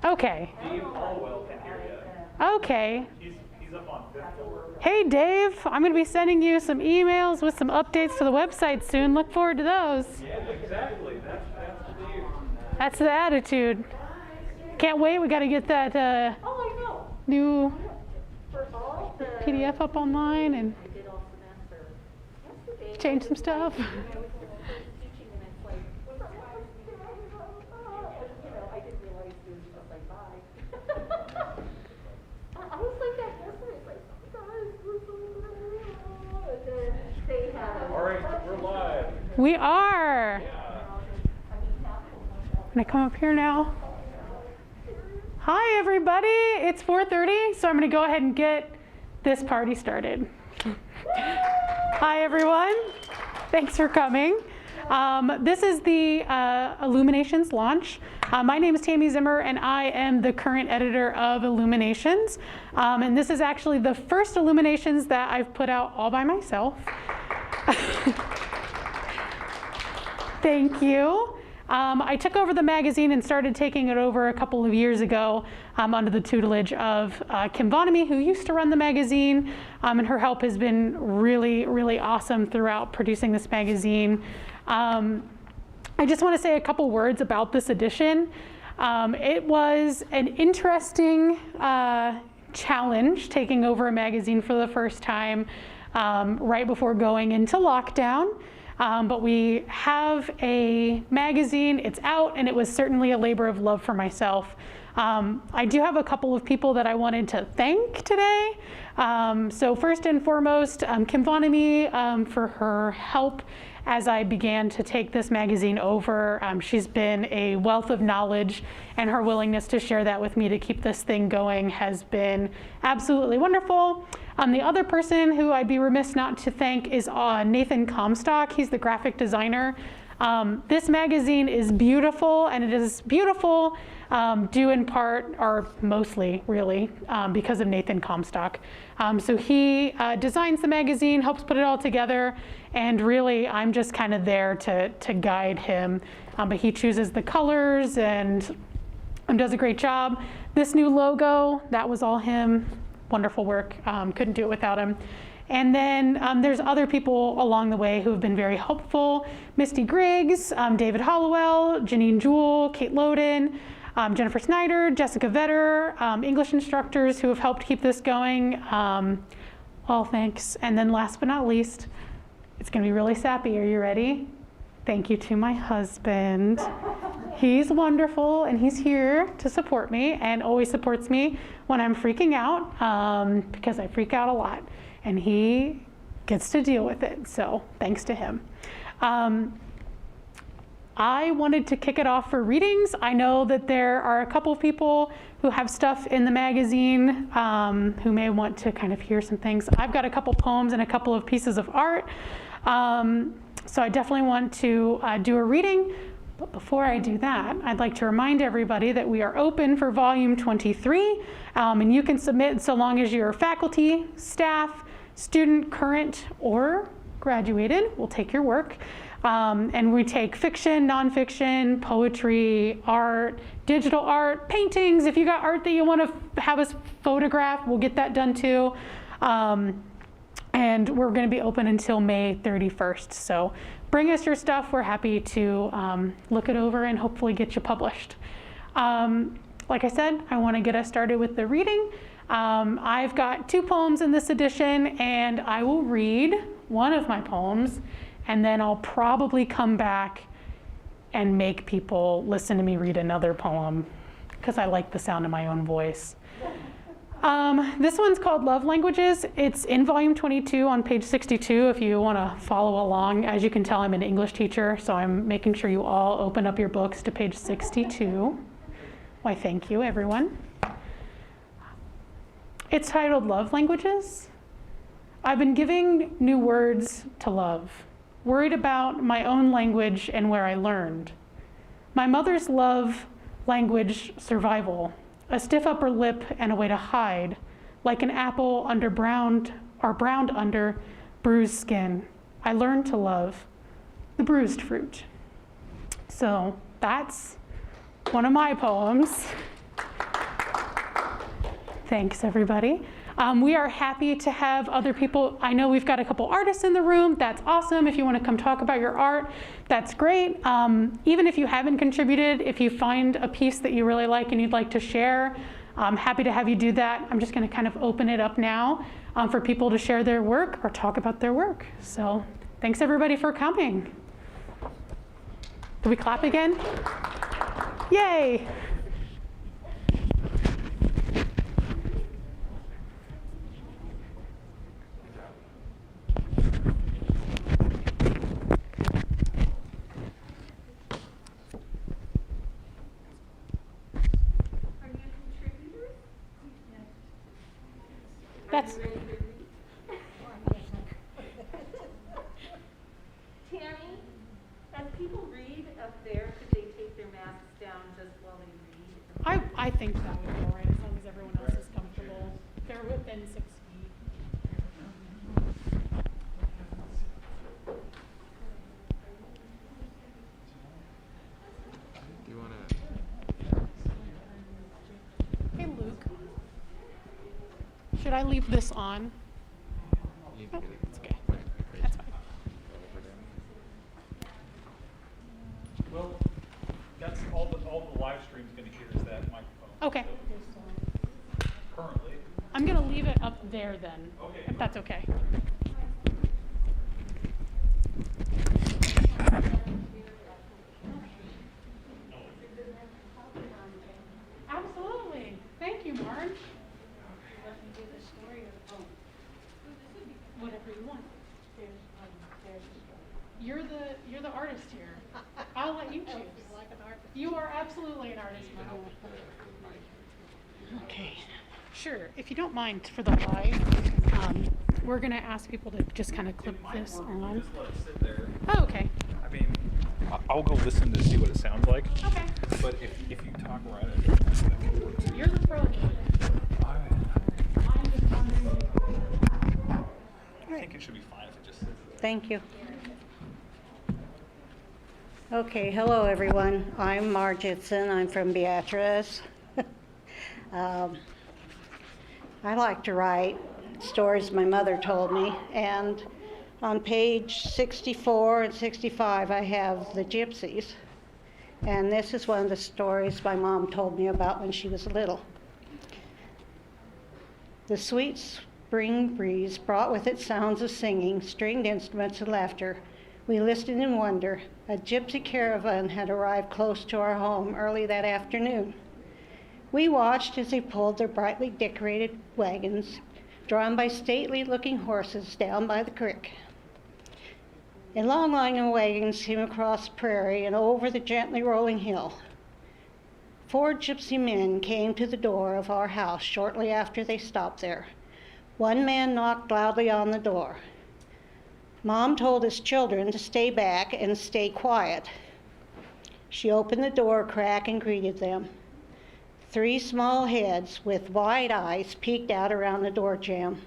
Okay. Dave Hallwell can hear you. Okay. He's up on 5th floor. Hey, Dave, I'm going to be sending you some emails with some updates to the website soon. Look forward to those. Yeah, exactly. That's Dave. That's the attitude. Can't wait. We got to get that new PDF up online and change some stuff. All right, we're live. We are. Can I come up here now? Hi, everybody. It's 4:30, so I'm going to go ahead and get this party started. Hi, everyone. Thanks for coming. This is the Illuminations launch. My name is Tammy Zimmer, and I am the current editor of Illuminations. And this is actually the first Illuminations that I've put out all by myself. Thank you. I took over the magazine and started taking it over a couple of years ago under the tutelage of Kim Vonamy, who used to run the magazine, and her help has been really, really awesome throughout producing this magazine. I just want to say a couple words about this edition. It was an interesting challenge taking over a magazine for the first time right before going into lockdown. But we have a magazine, it's out, and it was certainly a labor of love for myself. I do have a couple of people that I wanted to thank today. So first and foremost, Kim Vonamy for her help as I began to take this magazine over. She's been a wealth of knowledge, and her willingness to share that with me to keep this thing going has been absolutely wonderful. The other person who I'd be remiss not to thank is Nathan Comstock. He's the graphic designer. This magazine is beautiful, and it is beautiful due in part, or mostly really, because of Nathan Comstock. So he designs the magazine, helps put it all together, and really I'm just kind of there to guide him. But he chooses the colors and does a great job. This new logo, that was all him. Wonderful work, couldn't do it without him. And then there's other people along the way who have been very helpful. Misty Griggs, David Hollowell, Janine Jewell, Kate Loden, Jennifer Snyder, Jessica Vetter, English instructors who have helped keep this going. All thanks. And then last but not least, it's gonna be really sappy. Are you ready? Thank you to my husband. He's wonderful, and he's here to support me and always supports me when I'm freaking out, because I freak out a lot, and he gets to deal with it, so thanks to him. I wanted to kick it off for readings. I know that there are a couple of people who have stuff in the magazine who may want to kind of hear some things. I've got a couple poems and a couple of pieces of art. So I definitely want to do a reading. But before I do that, I'd like to remind everybody that we are open for volume 23, and you can submit so long as you're faculty, staff, student, current, or graduated. We'll take your work. And we take fiction, nonfiction, poetry, art, digital art, paintings. If you got art that you want to have us photograph, we'll get that done too. And we're going to be open until May 31st. So bring us your stuff. We're happy to look it over and hopefully get you published. Like I said, I want to get us started with the reading. I've got 2 poems in this edition, and I will read one of my poems, and then I'll probably come back and make people listen to me read another poem, because I like the sound of my own voice. This one's called Love Languages. It's in volume 22 on page 62 if you want to follow along. As you can tell, I'm an English teacher, so I'm making sure you all open up your books to page 62. Why, thank you, everyone. It's titled Love Languages. I've been giving new words to love, worried about my own language and where I learned. My mother's love language survival, a stiff upper lip and a way to hide, like an apple under browned under bruised skin. I learned to love the bruised fruit. So that's one of my poems. Thanks, everybody. We are happy to have other people. I know we've got a couple artists in the room. That's awesome. If you want to come talk about your art, that's great. Even if you haven't contributed, if you find a piece that you really like and you'd like to share, I'm happy to have you do that. I'm just going to kind of open it up now for people to share their work or talk about their work. So thanks, everybody, for coming. Do we clap again? Yay! That's Tammy, as people read up there, could they take their masks down just while they read? I think that would be all right as long as everyone else is comfortable. They're within 6 feet. Do you want to? Hey, Luke. Should I leave this on? You Oh, can get it. it's okay. That's fine. Well, that's all the live stream's gonna hear is that microphone. Okay. So, currently. I'm going to leave it up there then, Okay. if that's okay. Absolutely. Thank you, Marge. Whatever you want. You're the artist here. I'll let you choose. You are absolutely an artist, Marge. Okay. Sure. If you don't mind, for the live, we're going to ask people to just kind of clip this on. Just let it sit there. Oh, okay. I mean, I'll go listen to see what it sounds like. Okay. But if you talk right at it, that can work too. You're the pro. I think it should be fine if it just sits there. Thank you. Okay, hello everyone. I'm Marge Itson. I'm from Beatrice. I like to write stories my mother told me, and on page 64 and 65 I have The Gypsies, and this is one of the stories my mom told me about when she was little. The sweet spring breeze brought with it sounds of singing, stringed instruments, and laughter. We listened in wonder. A gypsy caravan had arrived close to our home early that afternoon. We watched as they pulled their brightly decorated wagons, drawn by stately-looking horses, down by the creek. A long line of wagons came across the prairie and over the gently rolling hill. 4 gypsy men came to the door of our house shortly after they stopped there. One man knocked loudly on the door. Mom told his children to stay back and stay quiet. She opened the door crack and greeted them. 3 small heads with wide eyes peeked out around the door jamb.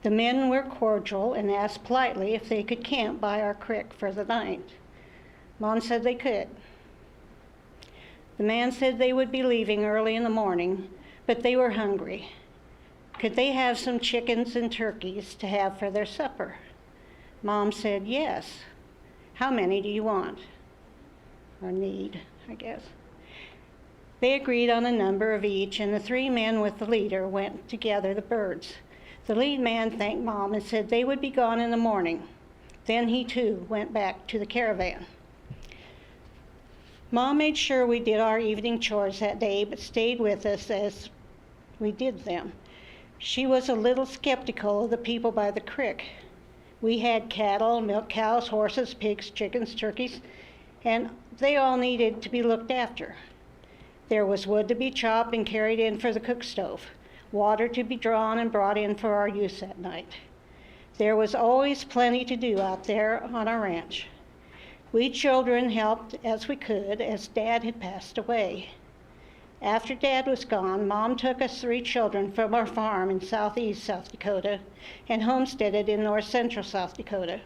The men were cordial and asked politely if they could camp by our creek for the night. Mom said they could. The man said they would be leaving early in the morning, but they were hungry. Could they have some chickens and turkeys to have for their supper? Mom said yes. How many do you want? Or need, I guess. They agreed on a number of each, and the 3 men with the leader went to gather the birds. The lead man thanked Mom and said they would be gone in the morning. Then he too went back to the caravan. Mom made sure we did our evening chores that day, but stayed with us as we did them. She was a little skeptical of the people by the creek. We had cattle, milk cows, horses, pigs, chickens, turkeys, and they all needed to be looked after. There was wood to be chopped and carried in for the cook stove, water to be drawn and brought in for our use that night. There was always plenty to do out there on our ranch. We children helped as we could, as Dad had passed away. After Dad was gone, Mom took us 3 children from our farm in southeast South Dakota and homesteaded in north central South Dakota.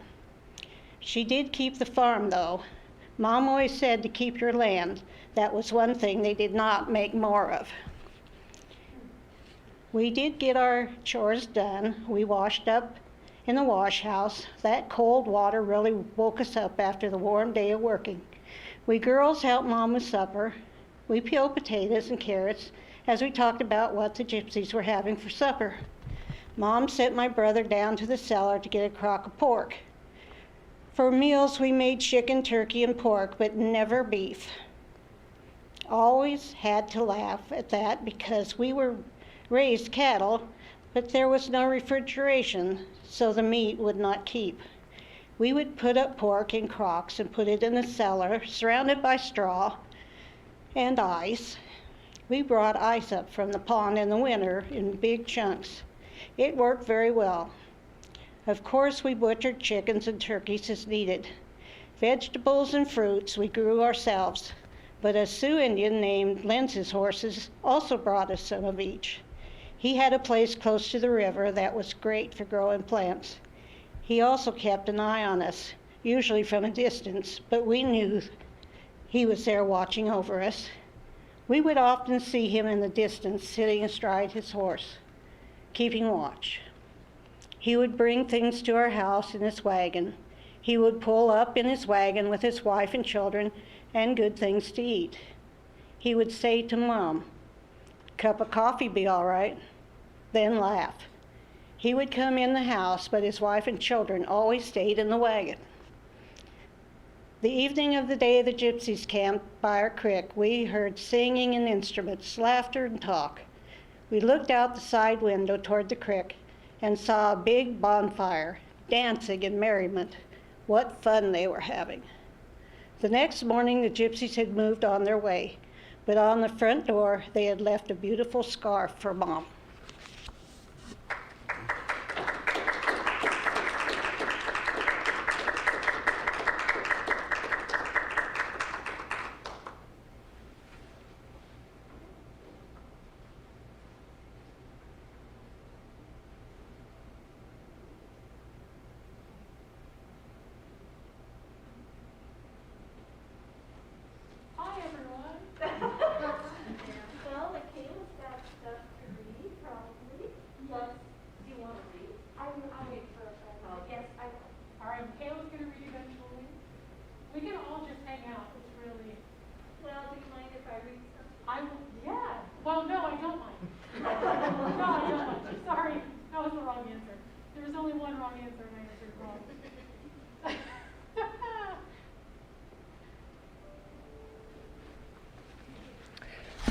She did keep the farm, though. Mom always said to keep your land. That was one thing they did not make more of. We did get our chores done. We washed up in the wash house. That cold water really woke us up after the warm day of working. We girls helped Mom with supper. We peeled potatoes and carrots as we talked about what the gypsies were having for supper. Mom sent my brother down to the cellar to get a crock of pork. For meals, we made chicken, turkey, and pork, but never beef. Always had to laugh at that because we were raised cattle, but there was no refrigeration, so the meat would not keep. We would put up pork in crocks and put it in the cellar, surrounded by straw and ice. We brought ice up from the pond in the winter in big chunks. It worked very well. Of course, we butchered chickens and turkeys as needed. Vegetables and fruits we grew ourselves, but a Sioux Indian named Lenz's horses also brought us some of each. He had a place close to the river that was great for growing plants. He also kept an eye on us, usually from a distance, but we knew he was there watching over us. We would often see him in the distance sitting astride his horse, keeping watch. He would bring things to our house in his wagon. He would pull up in his wagon with his wife and children and good things to eat. He would say to Mom, "Cup of coffee be all right," then laugh. He would come in the house, but his wife and children always stayed in the wagon. The evening of the day the gypsies camped by our creek, we heard singing and instruments, laughter and talk. We looked out the side window toward the creek and saw a big bonfire, dancing and merriment. What fun they were having. The next morning, the gypsies had moved on their way, but on the front door, they had left a beautiful scarf for Mom. Hi, everyone. Well, Michaela's got stuff to read, probably. Yes. Do you want to read? I'll wait for a second. Okay. Yes, I will. All right, Michaela's going to read eventually. We can all just hang out. It's really, Well, do you mind if I read something? I will, yeah. Well, no, I don't mind. No, I don't mind. Sorry, that was the wrong answer. There was only one wrong answer and I answered wrong.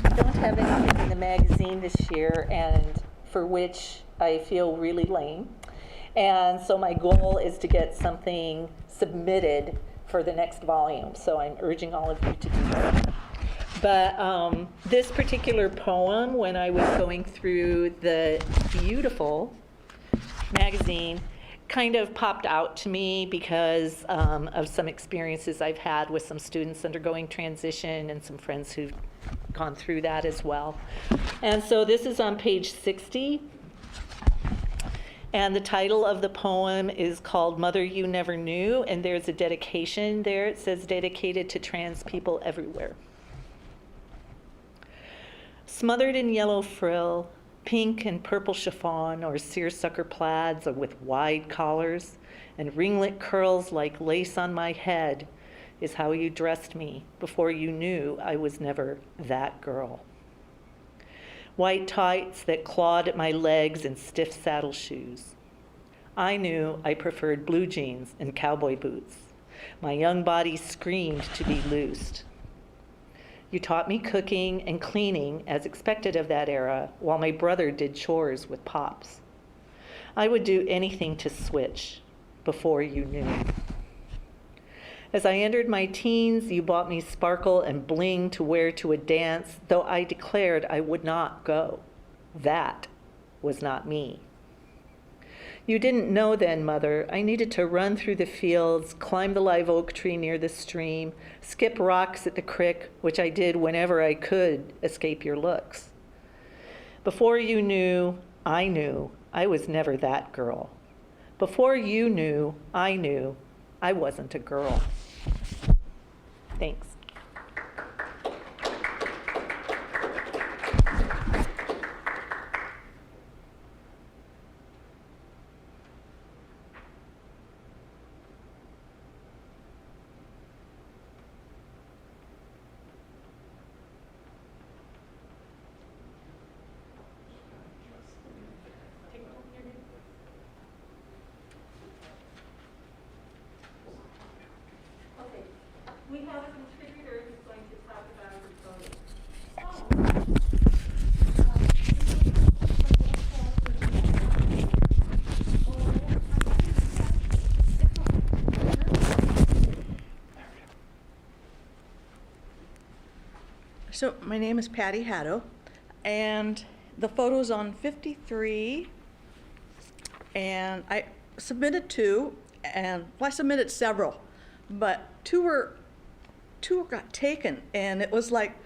I don't have anything in the magazine this year, and for which I feel really lame. And so my goal is to get something submitted for the next volume. So I'm urging all of you to do that. But this particular poem, when I was going through the beautiful magazine, kind of popped out to me because of some experiences I've had with some students undergoing transition and some friends who've gone through that as well. And so this is on page 60. And the title of the poem is called Mother You Never Knew, and there's a dedication there. It says, dedicated to trans people everywhere. Smothered in yellow frill, pink and purple chiffon or seersucker plaids or with wide collars, and ringlet curls like lace on my head is how you dressed me before you knew I was never that girl. White tights that clawed at my legs and stiff saddle shoes. I knew I preferred blue jeans and cowboy boots. My young body screamed to be loosed. You taught me cooking and cleaning as expected of that era, while my brother did chores with Pops. I would do anything to switch before you knew. As I entered my teens, you bought me sparkle and bling to wear to a dance, though I declared I would not go. That was not me. You didn't know then, Mother, I needed to run through the fields, climb the live oak tree near the stream, skip rocks at the creek, which I did whenever I could escape your looks. Before you knew I was never that girl. Before you knew I wasn't a girl. Thanks. So my name is Patty Haddo, and the photo's on 53, and I submitted two, and well, I submitted several, but two got taken, and it was like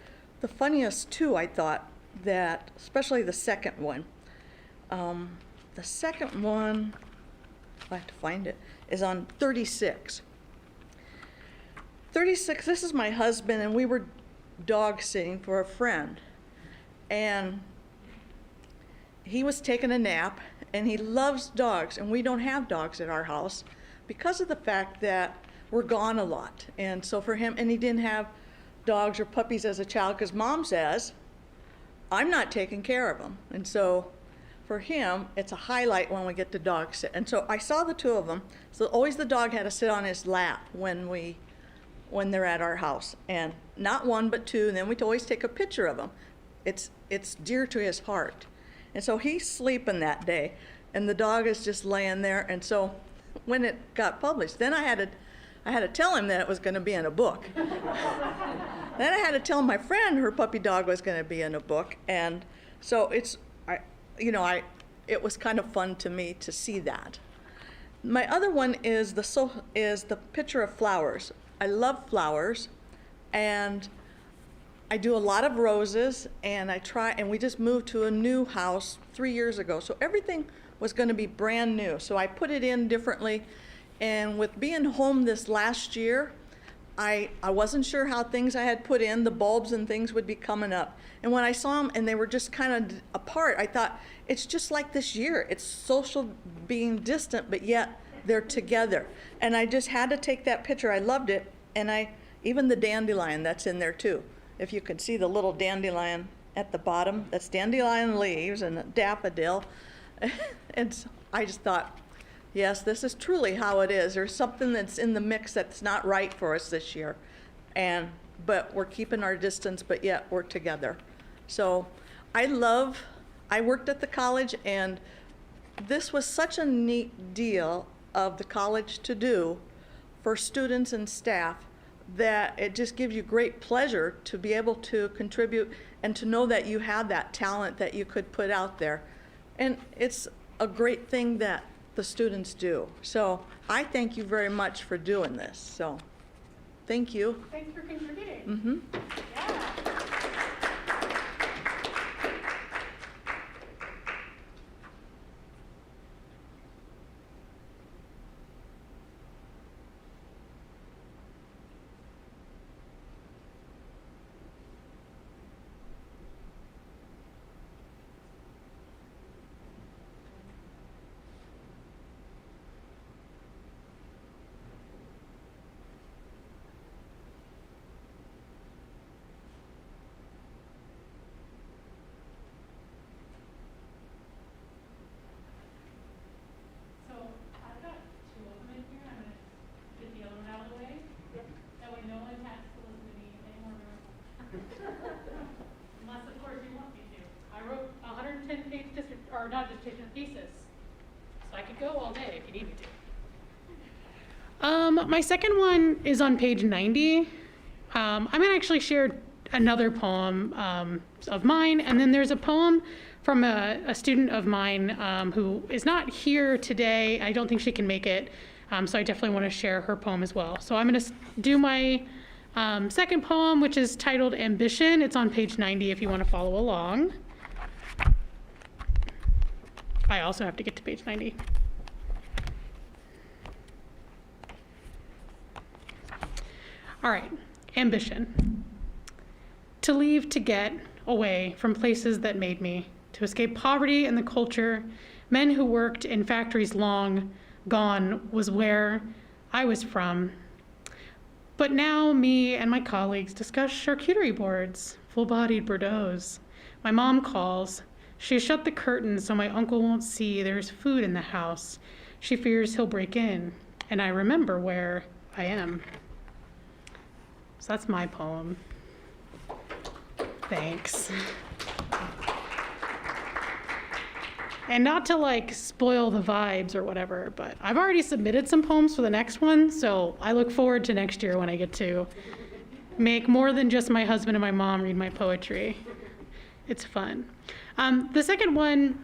the funniest two, I thought, that especially the second one. The second one, I have to find it, is on 36. 36, this is my husband, and we were dog sitting for a friend. And he was taking a nap, and he loves dogs, and we don't have dogs at our house because of the fact that we're gone a lot. And so for him, and he didn't have dogs or puppies as a child because Mom says, I'm not taking care of them. And so for him, it's a highlight when we get to dog sit. And so I saw the two of them. So always the dog had to sit on his lap when they're at our house. And not one, but two, and then we'd always take a picture of them. It's dear to his heart. And so he's sleeping that day, and the dog is just laying there. And so when it got published, then I had to tell him that it was going to be in a book. Then I had to tell my friend her puppy dog was going to be in a book. And so it was kind of fun to me to see that. My other one is the picture of flowers. I love flowers, and I do a lot of roses, and we just moved to a new house 3 years ago, so everything was going to be brand new. So I put it in differently, and with being home this last year, I wasn't sure how things I had put in, the bulbs and things would be coming up. And when I saw them and they were just kind of apart, I thought, it's just like this year. It's social being distant, but yet they're together. And I just had to take that picture. I loved it. And even the dandelion that's in there too. If you can see the little dandelion at the bottom, that's dandelion leaves and a daffodil. And so I just thought, yes, this is truly how it is. There's something that's in the mix that's not right for us this year. But we're keeping our distance, but yet we're together. So I worked at the college, and this was such a neat deal of the college to do for students and staff that it just gives you great pleasure to be able to contribute and to know that you have that talent that you could put out there. And it's a great thing that the students do. So I thank you very much for doing this. So thank you. Thanks for contributing. Mm-hmm. Yeah. So I've got two of them in here. I'm going to get the other one out of the way. That way no one has to listen to me anymore. Unless, of course, you want me to. I wrote a 110-page not dissertation, thesis. So I could go all day if you need me to. My second one is on page 90. I'm going to actually share another poem of mine, and then there's a poem from a student of mine who is not here today. I don't think she can make it, so I definitely want to share her poem as well. So I'm going to do my second poem, which is titled Ambition. It's on page 90 if you want to follow along. I also have to get to page 90. All right, ambition. To leave, to get away from places that made me, to escape poverty and the culture. Men who worked in factories long gone was where I was from. But now me and my colleagues discuss charcuterie boards, full-bodied Bordeaux's. My mom calls. She has shut the curtains so my uncle won't see there's food in the house. She fears he'll break in, and I remember where I am. So that's my poem. Thanks. And not to like spoil the vibes or whatever, but I've already submitted some poems for the next one, so I look forward to next year when I get to make more than just my husband and my mom read my poetry. It's fun. The second one,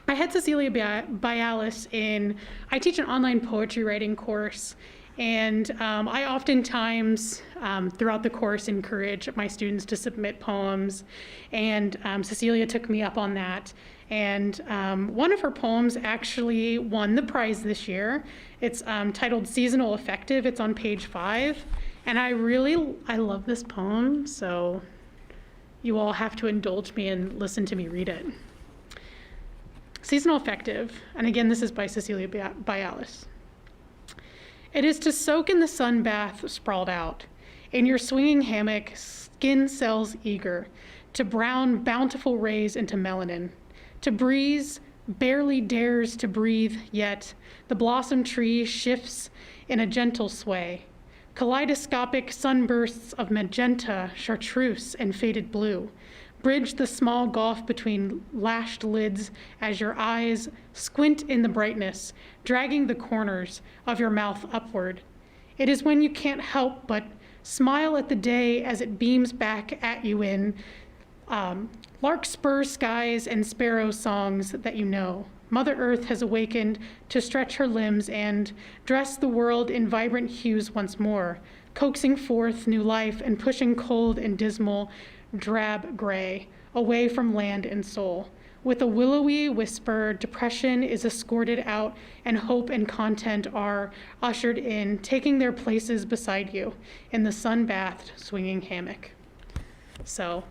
I had Cecilia Bialis I teach an online poetry writing course, and I oftentimes, throughout the course, encourage my students to submit poems, and Cecilia took me up on that. And one of her poems actually won the prize this year. It's titled Seasonal Affective. It's on page 5. And I love this poem, so you all have to indulge me and listen to me read it. Seasonal Affective, and again, this is by Cecilia Bialis. It is to soak in the sun bath sprawled out, in your swinging hammock, skin cells eager, to brown bountiful rays into melanin, to breeze barely dares to breathe, yet the blossom tree shifts in a gentle sway. Kaleidoscopic sunbursts of magenta, chartreuse, and faded blue bridge the small gulf between lashed lids as your eyes squint in the brightness, dragging the corners of your mouth upward. It is when you can't help but smile at the day as it beams back at you in larkspur skies and sparrow songs that you know. Mother Earth has awakened to stretch her limbs and dress the world in vibrant hues once more, coaxing forth new life and pushing cold and dismal drab gray away from land and soul. With a willowy whisper, depression is escorted out and hope and content are ushered in, taking their places beside you in the sun-bathed swinging hammock. So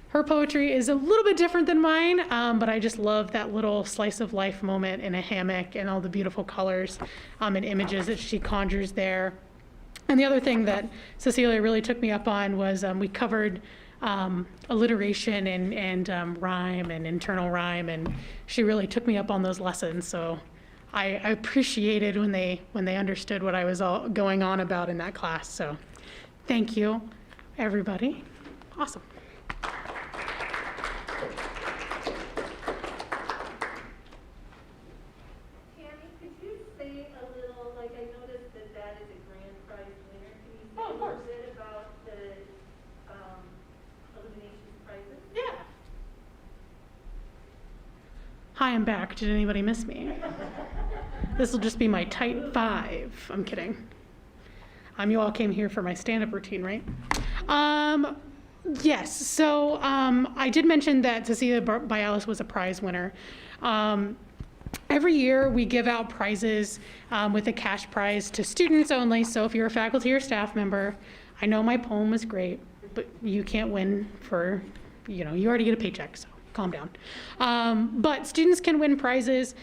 her poetry is a little bit different than mine, but I just love that little slice of life moment in a hammock and all the beautiful colors and images that she conjures there. And the other thing that Cecilia really took me up on was we covered alliteration and rhyme and internal rhyme, and she really took me up on those lessons. So I appreciated when they understood what I was all going on about in that class. So thank you, everybody. Awesome. Tammy, could you say a little, like I noticed that is a grand prize winner. Can you say Oh, a of little course. bit about the Illuminations prizes? Yeah. Hi, I'm back. Did anybody miss me? This will just be my tight 5. I'm kidding. You all came here for my stand-up routine, right? Yes. So I did mention that Cecilia Bialis was a prize winner. Every year we give out prizes with a cash prize to students only. So if you're a faculty or staff member, I know my poem was great, but you can't win for, you already get a paycheck, so calm down. But students can win prizes.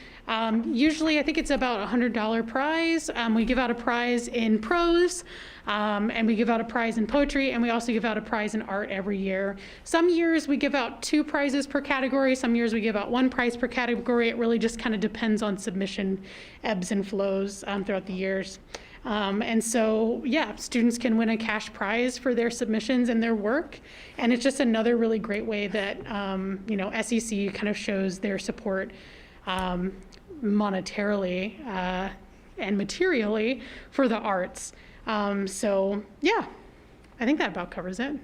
Usually I think it's about a $100 prize. We give out a prize in prose, and we give out a prize in poetry, and we also give out a prize in art every year. Some years we give out 2 prizes per category. Some years we give out 1 prize per category. It really just kind of depends on submission ebbs and flows throughout the years. And so, yeah, students can win a cash prize for their submissions and their work. And it's just another really great way that, SEC kind of shows their support monetarily and materially for the arts. So, yeah, I think that about covers it.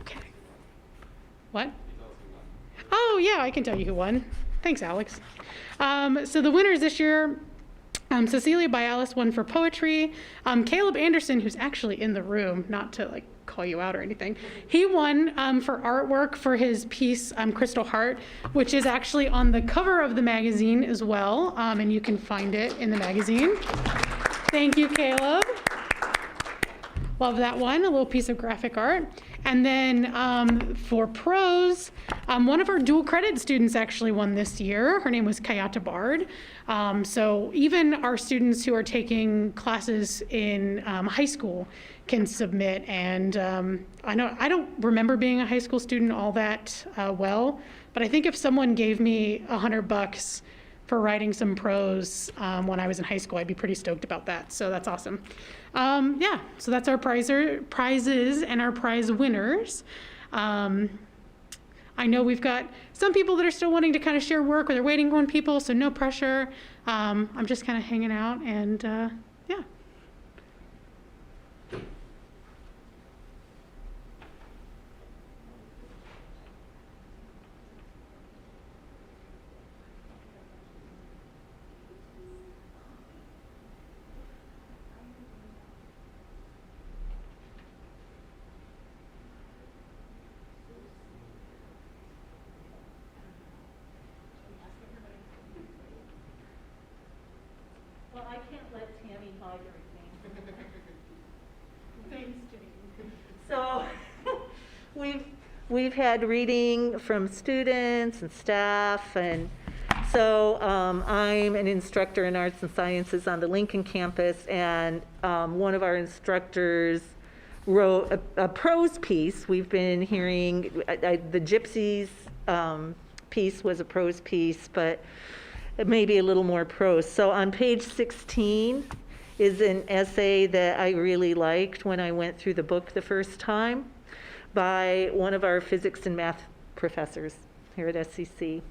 Okay. What? Oh, yeah, I can tell you who won. Thanks, Alex. So the winners this year, Cecilia Bialis won for poetry. Caleb Anderson, who's actually in the room, not to call you out or anything, he won for artwork for his piece Crystal Heart, which is actually on the cover of the magazine as well, and you can find it in the magazine. Thank you, Caleb. Love that one, a little piece of graphic art. And then for prose, one of our dual credit students actually won this year. Her name was Kayata Bard. So even our students who are taking classes in high school can submit. And I don't remember being a high school student all that well, but I think if someone gave me $100 for writing some prose when I was in high school, I'd be pretty stoked about that. So that's awesome. Yeah, so that's our prizes and our prize winners. I know we've got some people that are still wanting to kind of share work, or they're waiting on people, so no pressure. I'm just kind of hanging out, and yeah. So we've had reading from students and staff, and so I'm an instructor in arts and sciences on the Lincoln campus, and one of our instructors wrote a prose piece. We've been hearing, the Gypsies piece was a prose piece, but maybe a little more prose. So on page 16 is an essay that I really liked when I went through the book the first time by one of our physics and math professors here at SCC.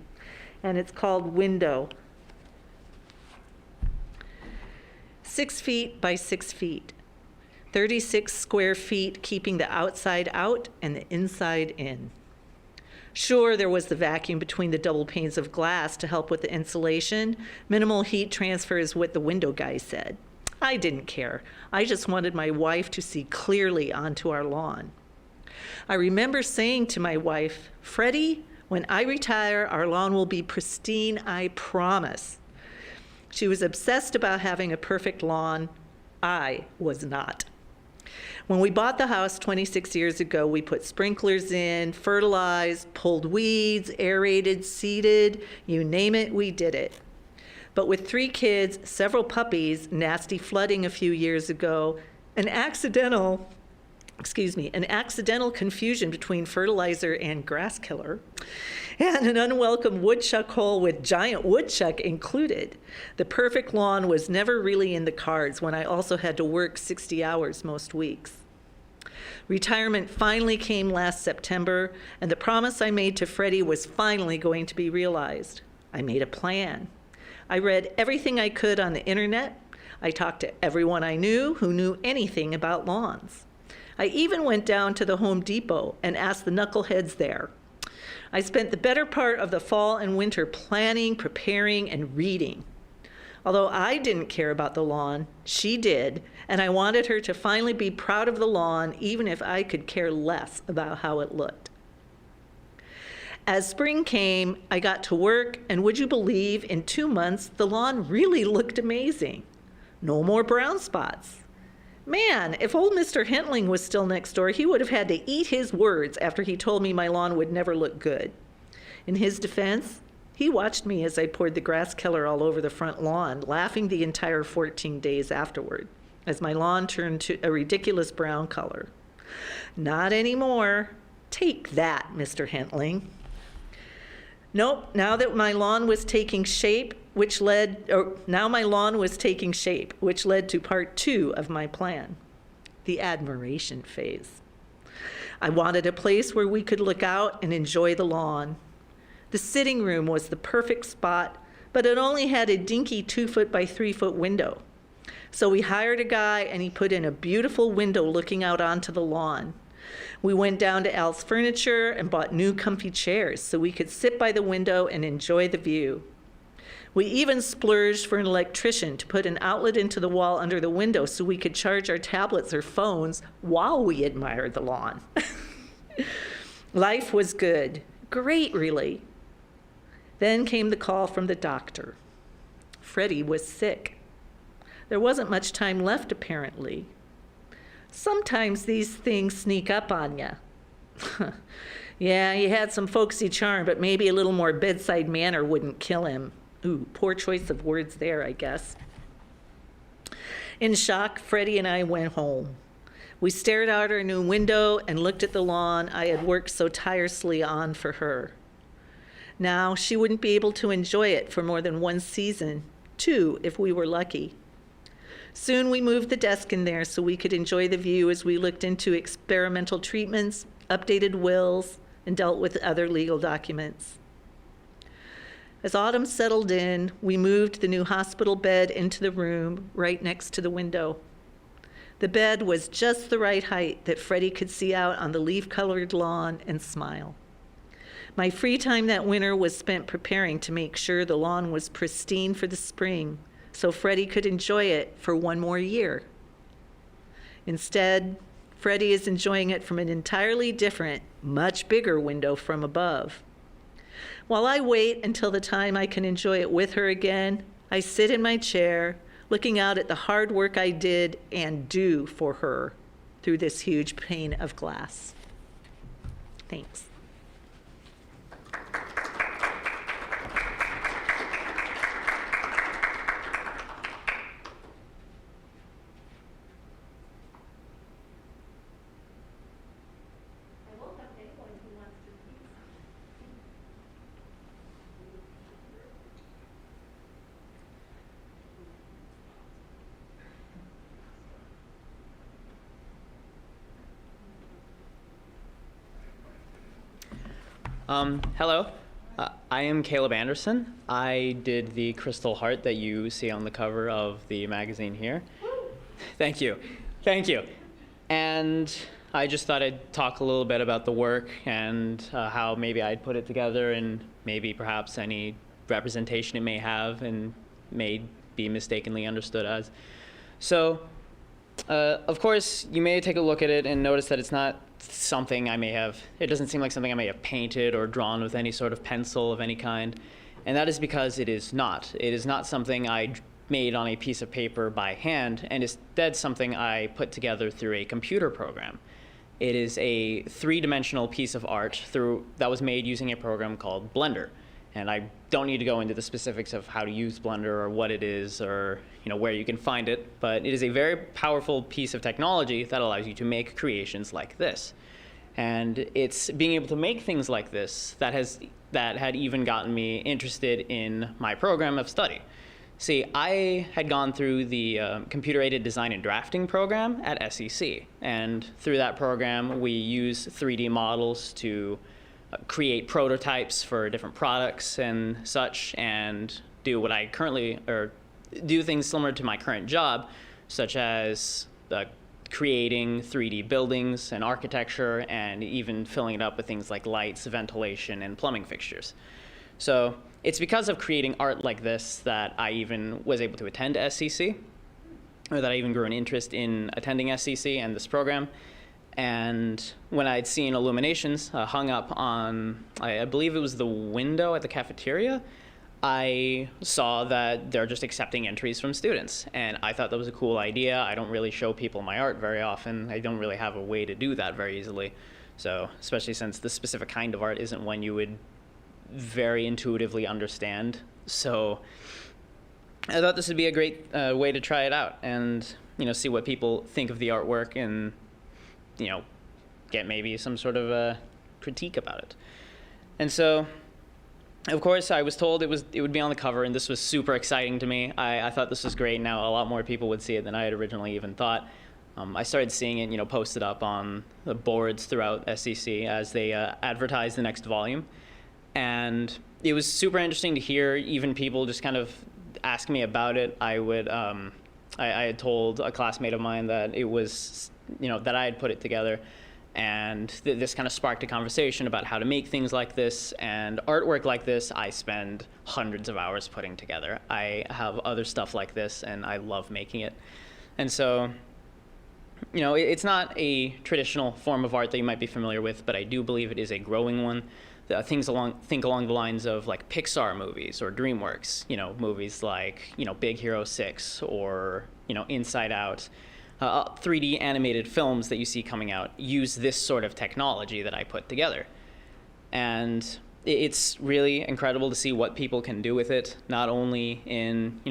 And it's called Window. 6 feet by 6 feet. 36 square feet, keeping the outside out and the inside in. Sure, there was the vacuum between the double panes of glass to help with the insulation. Minimal heat transfer is what the window guy said. I didn't care. I just wanted my wife to see clearly onto our lawn. I remember saying to my wife, "Freddie, when I retire, our lawn will be pristine, I promise." She was obsessed about having a perfect lawn. I was not. When we bought the house 26 years ago, we put sprinklers in, fertilized, pulled weeds, aerated, seeded, you name it, we did it. But with 3 kids, several puppies, nasty flooding a few years ago, an accidental confusion between fertilizer and grass killer, and an unwelcome woodchuck hole with giant woodchuck included, the perfect lawn was never really in the cards when I also had to work 60 hours most weeks. Retirement finally came last September, and the promise I made to Freddie was finally going to be realized. I made a plan. I read everything I could on the internet. I talked to everyone I knew who knew anything about lawns. I even went down to the Home Depot and asked the knuckleheads there. I spent the better part of the fall and winter planning, preparing, and reading. Although I didn't care about the lawn, she did, and I wanted her to finally be proud of the lawn, even if I could care less about how it looked. As spring came, I got to work, and would you believe, in 2 months, the lawn really looked amazing. No more brown spots. Man, if old Mr. Hentling was still next door, he would have had to eat his words after he told me my lawn would never look good. In his defense, he watched me as I poured the grass killer all over the front lawn, laughing the entire 14 days afterward, as my lawn turned to a ridiculous brown color. Not anymore. Take that, Mr. Hentling. Nope, now my lawn was taking shape, which led to part 2 of my plan, the admiration phase. I wanted a place where we could look out and enjoy the lawn. The sitting room was the perfect spot, but it only had a dinky 2-foot by 3-foot window. So we hired a guy, and he put in a beautiful window looking out onto the lawn. We went down to Al's Furniture and bought new comfy chairs so we could sit by the window and enjoy the view. We even splurged for an electrician to put an outlet into the wall under the window so we could charge our tablets or phones while we admired the lawn. Life was good. Great, really. Then came the call from the doctor. Freddie was sick. There wasn't much time left, apparently. Sometimes these things sneak up on you. Yeah, he had some folksy charm, but maybe a little more bedside manner wouldn't kill him. Ooh, poor choice of words there, I guess. In shock, Freddie and I went home. We stared out our new window and looked at the lawn I had worked so tirelessly on for her. Now, she wouldn't be able to enjoy it for more than 1 season, 2 if we were lucky. Soon we moved the desk in there so we could enjoy the view as we looked into experimental treatments, updated wills, and dealt with other legal documents. As autumn settled in, we moved the new hospital bed into the room right next to the window. The bed was just the right height that Freddie could see out on the leaf-colored lawn and smile. My free time that winter was spent preparing to make sure the lawn was pristine for the spring, so Freddie could enjoy it for 1 more year. Instead, Freddie is enjoying it from an entirely different, much bigger window from above. While I wait until the time I can enjoy it with her again, I sit in my chair, looking out at the hard work I did and do for her. through this huge pane of glass. Thanks. I will have anyone who wants to speak. Hello, I am Caleb Anderson. I did the crystal heart that you see on the cover of the magazine here. Thank you. Thank you. And I just thought I'd talk a little bit about the work and how maybe I'd put it together and maybe perhaps any representation it may have and may be mistakenly understood as. So, of course, you may take a look at it and notice that it's not something it doesn't seem like something I may have painted or drawn with any sort of pencil of any kind. And that is because it is not. It is not something I made on a piece of paper by hand, and instead something I put together through a computer program. It is a three-dimensional piece of art that was made using a program called Blender. And I don't need to go into the specifics of how to use Blender or what it is or where you can find it, but it is a very powerful piece of technology that allows you to make creations like this. And it's being able to make things like this that had even gotten me interested in my program of study. See, I had gone through the computer-aided design and drafting program at SEC, and through that program we use 3D models to create prototypes for different products and such, and do things similar to my current job, such as creating 3D buildings and architecture, and even filling it up with things like lights, ventilation, and plumbing fixtures. So it's because of creating art like this that I even was able to attend SCC, or that I even grew an interest in attending SCC and this program. And when I'd seen Illuminations hung up on, I believe it was the window at the cafeteria, I saw that they're just accepting entries from students. And I thought that was a cool idea. I don't really show people my art very often. I don't really have a way to do that very easily. So, especially since this specific kind of art isn't one you would very intuitively understand. So I thought this would be a great way to try it out and, see what people think of the artwork and, get maybe some sort of a critique about it. And so, of course, I was told it would be on the cover, and this was super exciting to me. I thought this was great. Now a lot more people would see it than I had originally even thought. I started seeing it, posted up on the boards throughout SEC as they advertised the next volume. And it was super interesting to hear even people just kind of ask me about it. I had told a classmate of mine that it was, that I had put it together. And this kind of sparked a conversation about how to make things like this, and artwork like this I spend hundreds of hours putting together. I have other stuff like this, and I love making it. And so, it's not a traditional form of art that you might be familiar with, but I do believe it is a growing one. Think along the lines of like Pixar movies or DreamWorks, movies like, Big Hero 6 or, Inside Out. 3D animated films that you see coming out use this sort of technology that I put together. And it's really incredible to see what people can do with it, not only in,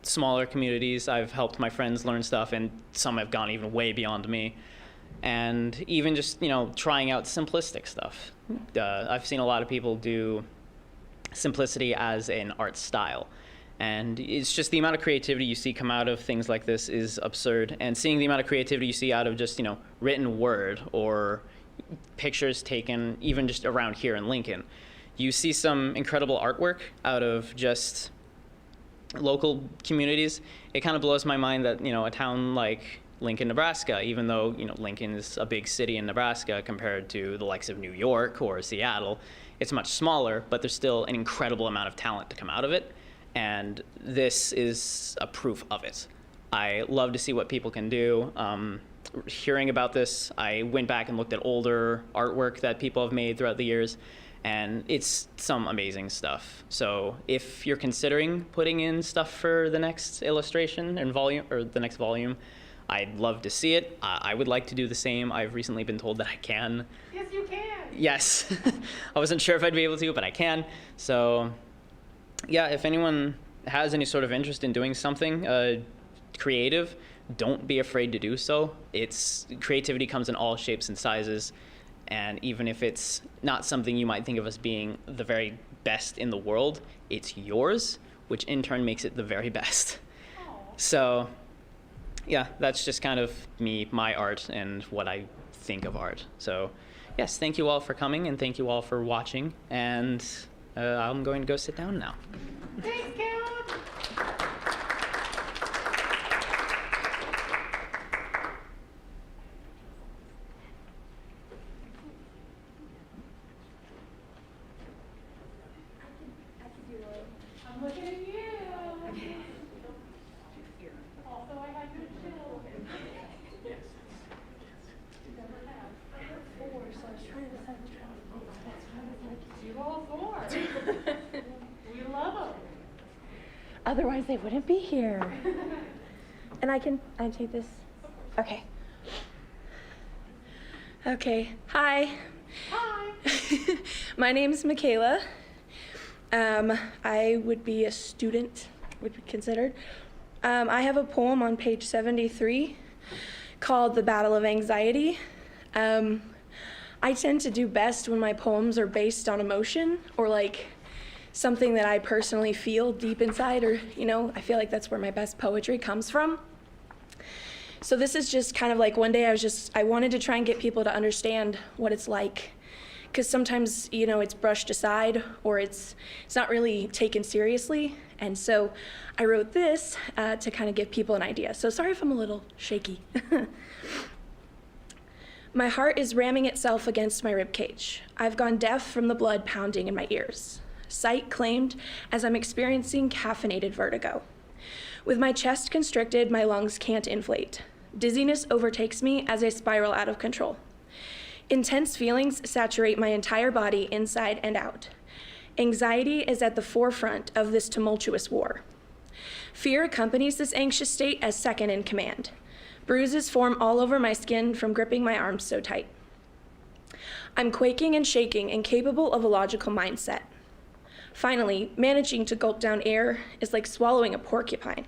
smaller communities. I've helped my friends learn stuff, and some have gone even way beyond me. And even just, trying out simplistic stuff. I've seen a lot of people do simplicity as an art style. And it's just the amount of creativity you see come out of things like this is absurd. And seeing the amount of creativity you see out of just, written word or pictures taken even just around here in Lincoln. You see some incredible artwork out of just local communities. It kind of blows my mind that, a town like Lincoln, Nebraska, even though, Lincoln is a big city in Nebraska compared to the likes of New York or Seattle, it's much smaller, but there's still an incredible amount of talent to come out of it. And this is a proof of it. I love to see what people can do. Hearing about this, I went back and looked at older artwork that people have made throughout the years, and it's some amazing stuff. So if you're considering putting in stuff for the next illustration and volume, or the next volume, I'd love to see it. I would like to do the same. I've recently been told that I can. Yes, you can. Yes. I wasn't sure if I'd be able to, but I can. So yeah, if anyone has any sort of interest in doing something creative, don't be afraid to do so. Creativity comes in all shapes and sizes, and even if it's not something you might think of as being the very best in the world, it's yours, which in turn makes it the very best. So yeah, that's just kind of my art and what I think of art. So yes, thank you all for coming, and thank you all for watching, and I'm going to go sit down now. Thanks, Caleb. I'm looking at you. Also, I had your chill. You all four. We love them. Otherwise, they wouldn't be here. And I take this. Okay. Okay. Hi. Hi. My name's Michaela. I would be a student, would be considered. I have a poem on page 73 called The Battle of Anxiety. I tend to do best when my poems are based on emotion or like something that I personally feel deep inside, or, I feel like that's where my best poetry comes from. So this is just kind of like one day I wanted to try and get people to understand what it's like. Because sometimes, it's brushed aside or it's not really taken seriously. And so I wrote this to kind of give people an idea. So sorry if I'm a little shaky. My heart is ramming itself against my ribcage. I've gone deaf from the blood pounding in my ears. Sight claimed as I'm experiencing caffeinated vertigo. With my chest constricted, my lungs can't inflate. Dizziness overtakes me as I spiral out of control. Intense feelings saturate my entire body inside and out. Anxiety is at the forefront of this tumultuous war. Fear accompanies this anxious state as second in command. Bruises form all over my skin from gripping my arms so tight. I'm quaking and shaking, incapable of a logical mindset. Finally, managing to gulp down air is like swallowing a porcupine.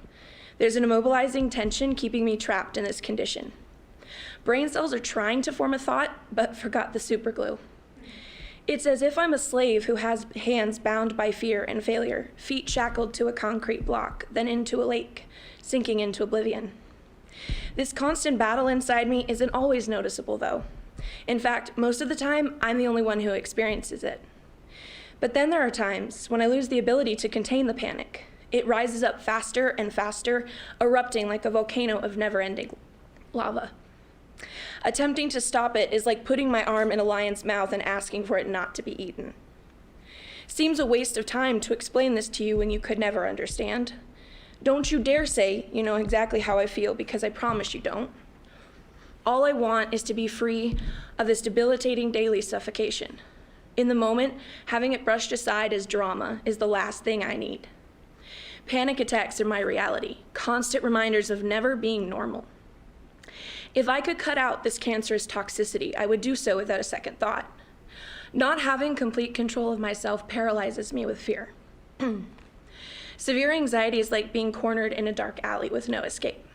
There's an immobilizing tension keeping me trapped in this condition. Brain cells are trying to form a thought, but forgot the superglue. It's as if I'm a slave who has hands bound by fear and failure, feet shackled to a concrete block, then into a lake, sinking into oblivion. This constant battle inside me isn't always noticeable, though. In fact, most of the time, I'm the only one who experiences it. But then there are times when I lose the ability to contain the panic. It rises up faster and faster, erupting like a volcano of never-ending lava. Attempting to stop it is like putting my arm in a lion's mouth and asking for it not to be eaten. Seems a waste of time to explain this to you when you could never understand. Don't you dare say you know exactly how I feel, because I promise you don't. All I want is to be free of this debilitating daily suffocation. In the moment, having it brushed aside as drama is the last thing I need. Panic attacks are my reality, constant reminders of never being normal. If I could cut out this cancerous toxicity, I would do so without a second thought. Not having complete control of myself paralyzes me with fear. Severe anxiety is like being cornered in a dark alley with no escape.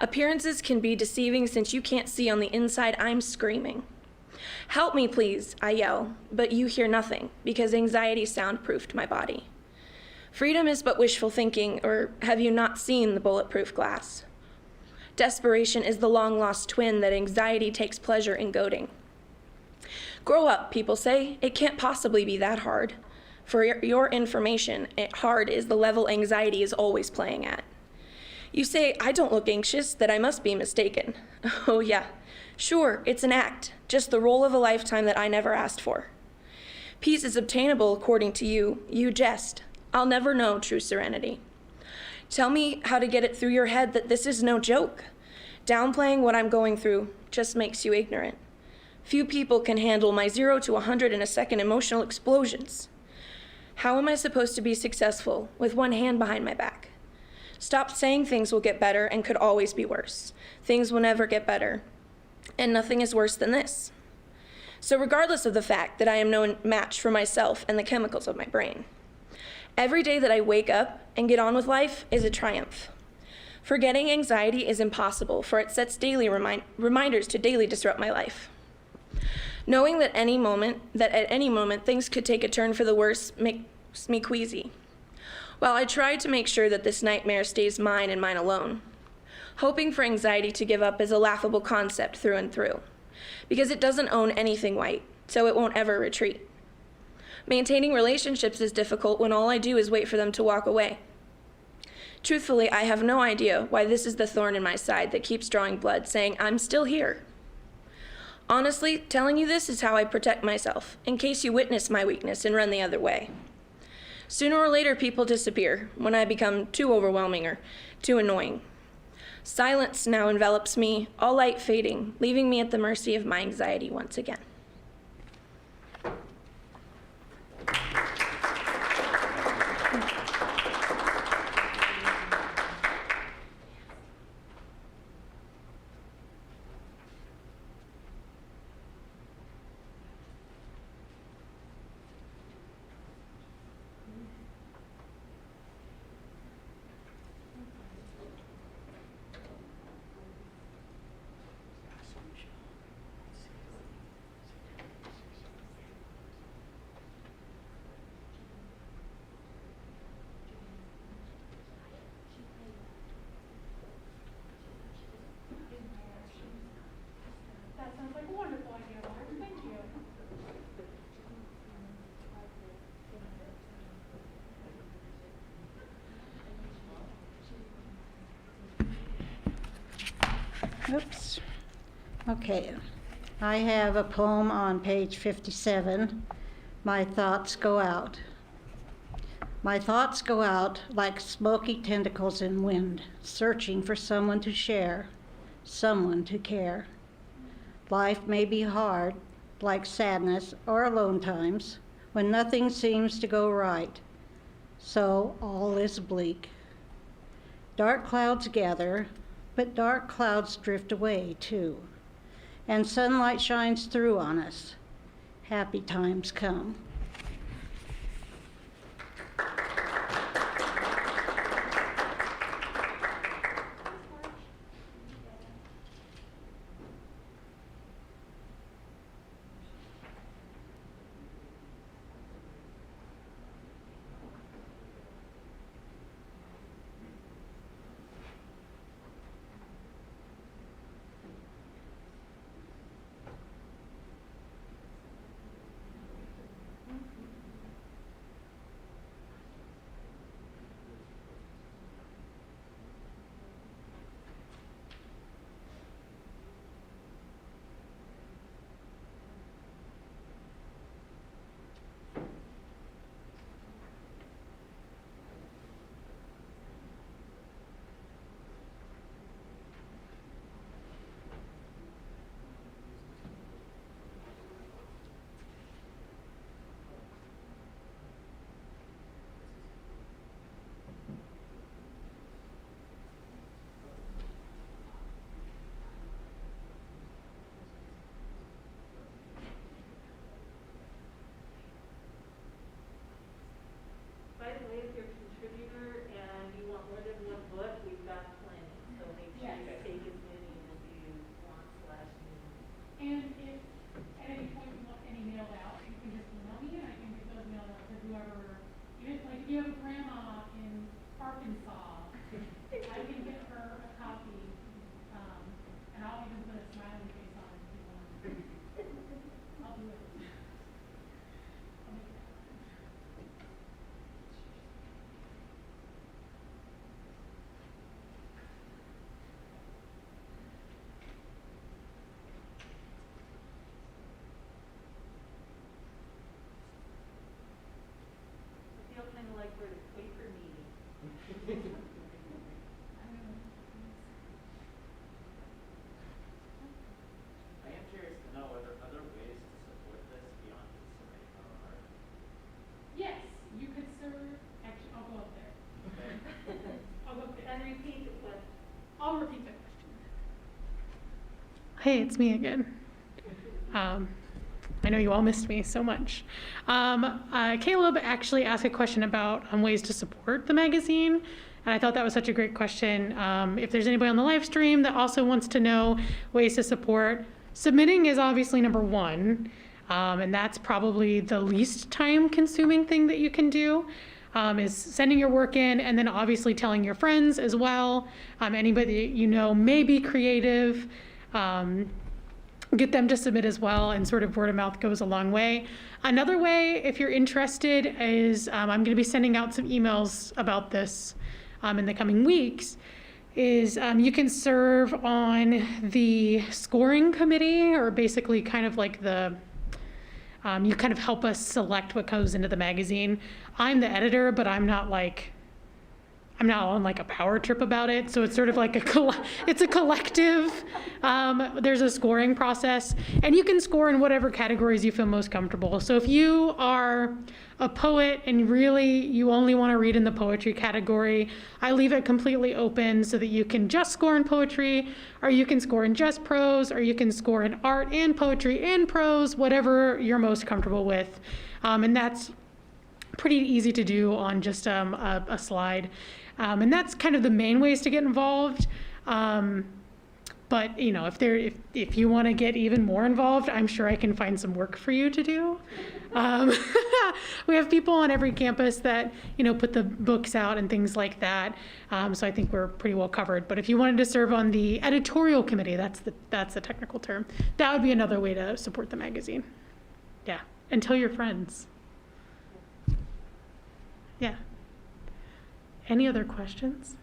Appearances can be deceiving since you can't see on the inside. I'm screaming. Help me, please, I yell, but you hear nothing because anxiety soundproofed my body. Freedom is but wishful thinking, or have you not seen the bulletproof glass? Desperation is the long-lost twin that anxiety takes pleasure in goading. Grow up, people say. It can't possibly be that hard. For your information, hard is the level anxiety is always playing at. You say, I don't look anxious, that I must be mistaken. Oh yeah, sure, it's an act, just the role of a lifetime that I never asked for. Peace is obtainable according to you. You jest. I'll never know true serenity. Tell me how to get it through your head that this is no joke. Downplaying what I'm going through just makes you ignorant. Few people can handle my 0 to 100 in a second emotional explosions. How am I supposed to be successful with one hand behind my back? Stop saying things will get better and could always be worse. Things will never get better, and nothing is worse than this. So regardless of the fact that I am no match for myself and the chemicals of my brain, every day that I wake up and get on with life is a triumph. Forgetting anxiety is impossible, for it sets daily reminders to daily disrupt my life. Knowing that at any moment things could take a turn for the worse makes me queasy. While I try to make sure that this nightmare stays mine and mine alone, hoping for anxiety to give up is a laughable concept through and through, because it doesn't own anything white, so it won't ever retreat. Maintaining relationships is difficult when all I do is wait for them to walk away. Truthfully, I have no idea why this is the thorn in my side that keeps drawing blood, saying I'm still here. Honestly, telling you this is how I protect myself, in case you witness my weakness and run the other way. Sooner or later, people disappear when I become too overwhelming or too annoying. Silence now envelops me, all light fading, leaving me at the mercy of my anxiety once again. That sounds like a wonderful idea, Martin. Thank you. Oops. Okay. I have a poem on page 57. My thoughts go out. My thoughts go out like smoky tentacles in wind, searching for someone to share, someone to care. Life may be hard, like sadness or alone times, when nothing seems to go right. So all is bleak. Dark clouds gather, but dark clouds drift away too. And sunlight shines through on us. Happy times come. By the way, if you're a contributor and you want more than one book, we've got plenty. So make sure you take as many as you want/need. And if at any point you want any mailed out, you can just email me and I can get those mailed out to whoever, even like if you have a grandma in Arkansas, I can get her a copy, and I'll even put a smiley face on it if you want. I'll do it. I'll make it happen. I feel kind of like we're at a Quaker meeting. I am curious to know, are there other ways to support this beyond just submitting our art? Yes, you could serve, actually, I'll go up there. Okay. I'll go up there. And Hey, it's me again. I know you all missed me so much. Caleb actually asked a question about ways to support the magazine, and I thought that was such a great question. If there's anybody on the live stream that also wants to know ways to support, submitting is obviously number one, and that's probably the least time-consuming thing that you can do. Is sending your work in, and then obviously telling your friends as well. Anybody that you know may be creative, get them to submit as well, and sort of word of mouth goes a long way. Another way, if you're interested, is I'm going to be sending out some emails about this in the coming weeks, is you can serve on the scoring committee, or basically kind of like the you kind of help us select what goes into the magazine. I'm the editor, but I'm not on like a power trip about it. So it's sort of like it's a collective. There's a scoring process, and you can score in whatever categories you feel most comfortable. So if you are a poet and really you only want to read in the poetry category, I leave it completely open so that you can just score in poetry, or you can score in just prose, or you can score in art and poetry and prose, whatever you're most comfortable with. And that's pretty easy to do on just a slide. And that's kind of the main ways to get involved. But you know, if you want to get even more involved, I'm sure I can find some work for you to do. We have people on every campus that put the books out and things like that. So I think we're pretty well covered. But if you wanted to serve on the editorial committee, that's the technical term. That would be another way to support the magazine. Yeah, and tell your friends. Yeah. Any other questions?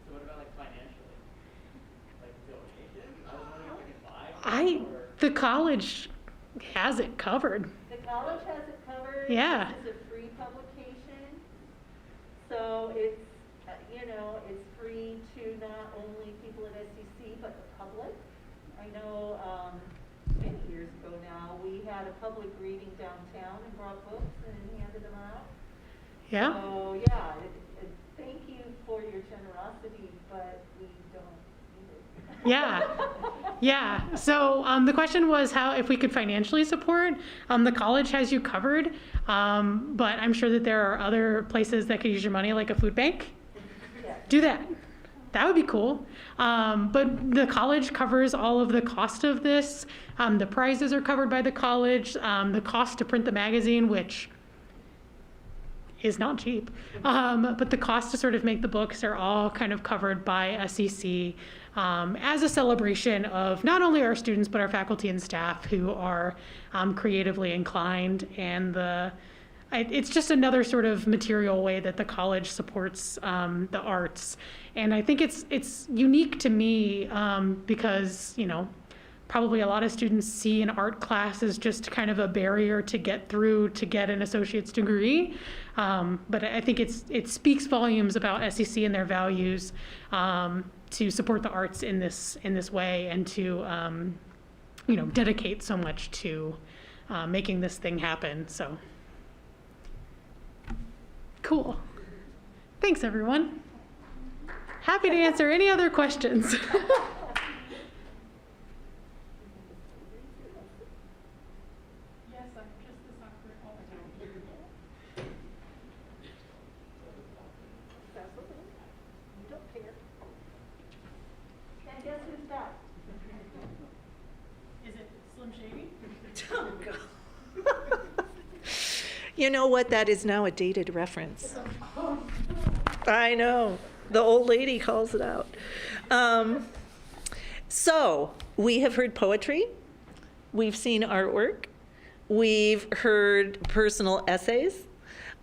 So what about like financially? Like donations? I was wondering if I could buy one, or- The college has it covered. The college has it covered. Yeah. This is a free publication. So it's, it's free to not only people at SEC, but the public. I know, many years ago now, we had a public reading downtown and brought books and handed them out. Yeah. So, yeah, thank you for your generosity, but we don't need it. Yeah. Yeah. So the question was if we could financially support. The college has you covered, but I'm sure that there are other places that could use your money, like a food bank. Yes. Do that. That would be cool. But the college covers all of the cost of this. The prizes are covered by the college. The cost to print the magazine, which is not cheap, but the cost to sort of make the books are all kind of covered by SEC as a celebration of not only our students, but our faculty and staff who are creatively inclined. And it's just another sort of material way that the college supports the arts. And I think it's unique to me because, probably a lot of students see an art class as just kind of a barrier to get through to get an associate's degree. But I think it speaks volumes about SEC and their values to support the arts in this way, and to dedicate so much to making this thing happen. So cool. Thanks, everyone. Happy to answer any other questions. You don't care. And guess who's back? Is it Slim Shady? Oh, God. You know what? That is now a dated reference. I know. The old lady calls it out. So we have heard poetry. We've seen artwork. We've heard personal essays.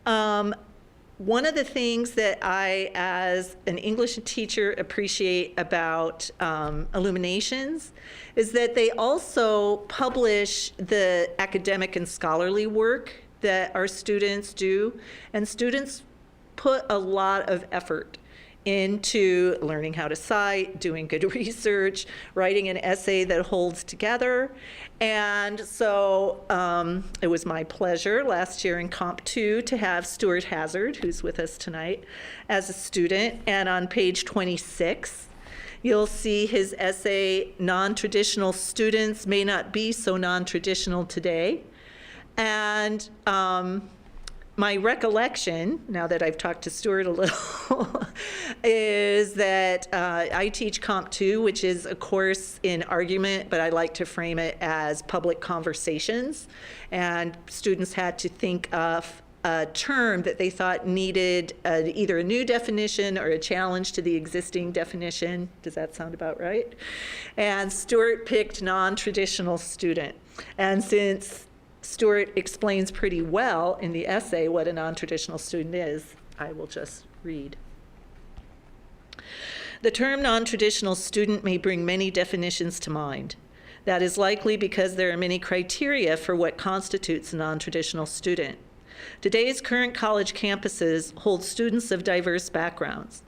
One of the things that I, as an English teacher, appreciate about Illuminations is that they also publish the academic and scholarly work that our students do. And students put a lot of effort into learning how to cite, doing good research, writing an essay that holds together. And so it was my pleasure last year in Comp 2 to have Stuart Hazard, who's with us tonight, as a student. And on page 26, You'll see his essay, Non-Traditional Students May Not Be So Non-Traditional Today. And my recollection, now that I've talked to Stuart a little, is that I teach Comp 2, which is a course in argument, but I like to frame it as public conversations. And students had to think of a term that they thought needed either a new definition or a challenge to the existing definition. Does that sound about right? And Stuart picked non-traditional student. And since Stuart explains pretty well in the essay what a non-traditional student is, I will just read. The term non-traditional student may bring many definitions to mind. That is likely because there are many criteria for what constitutes a non-traditional student. Today's current college campuses hold students of diverse backgrounds.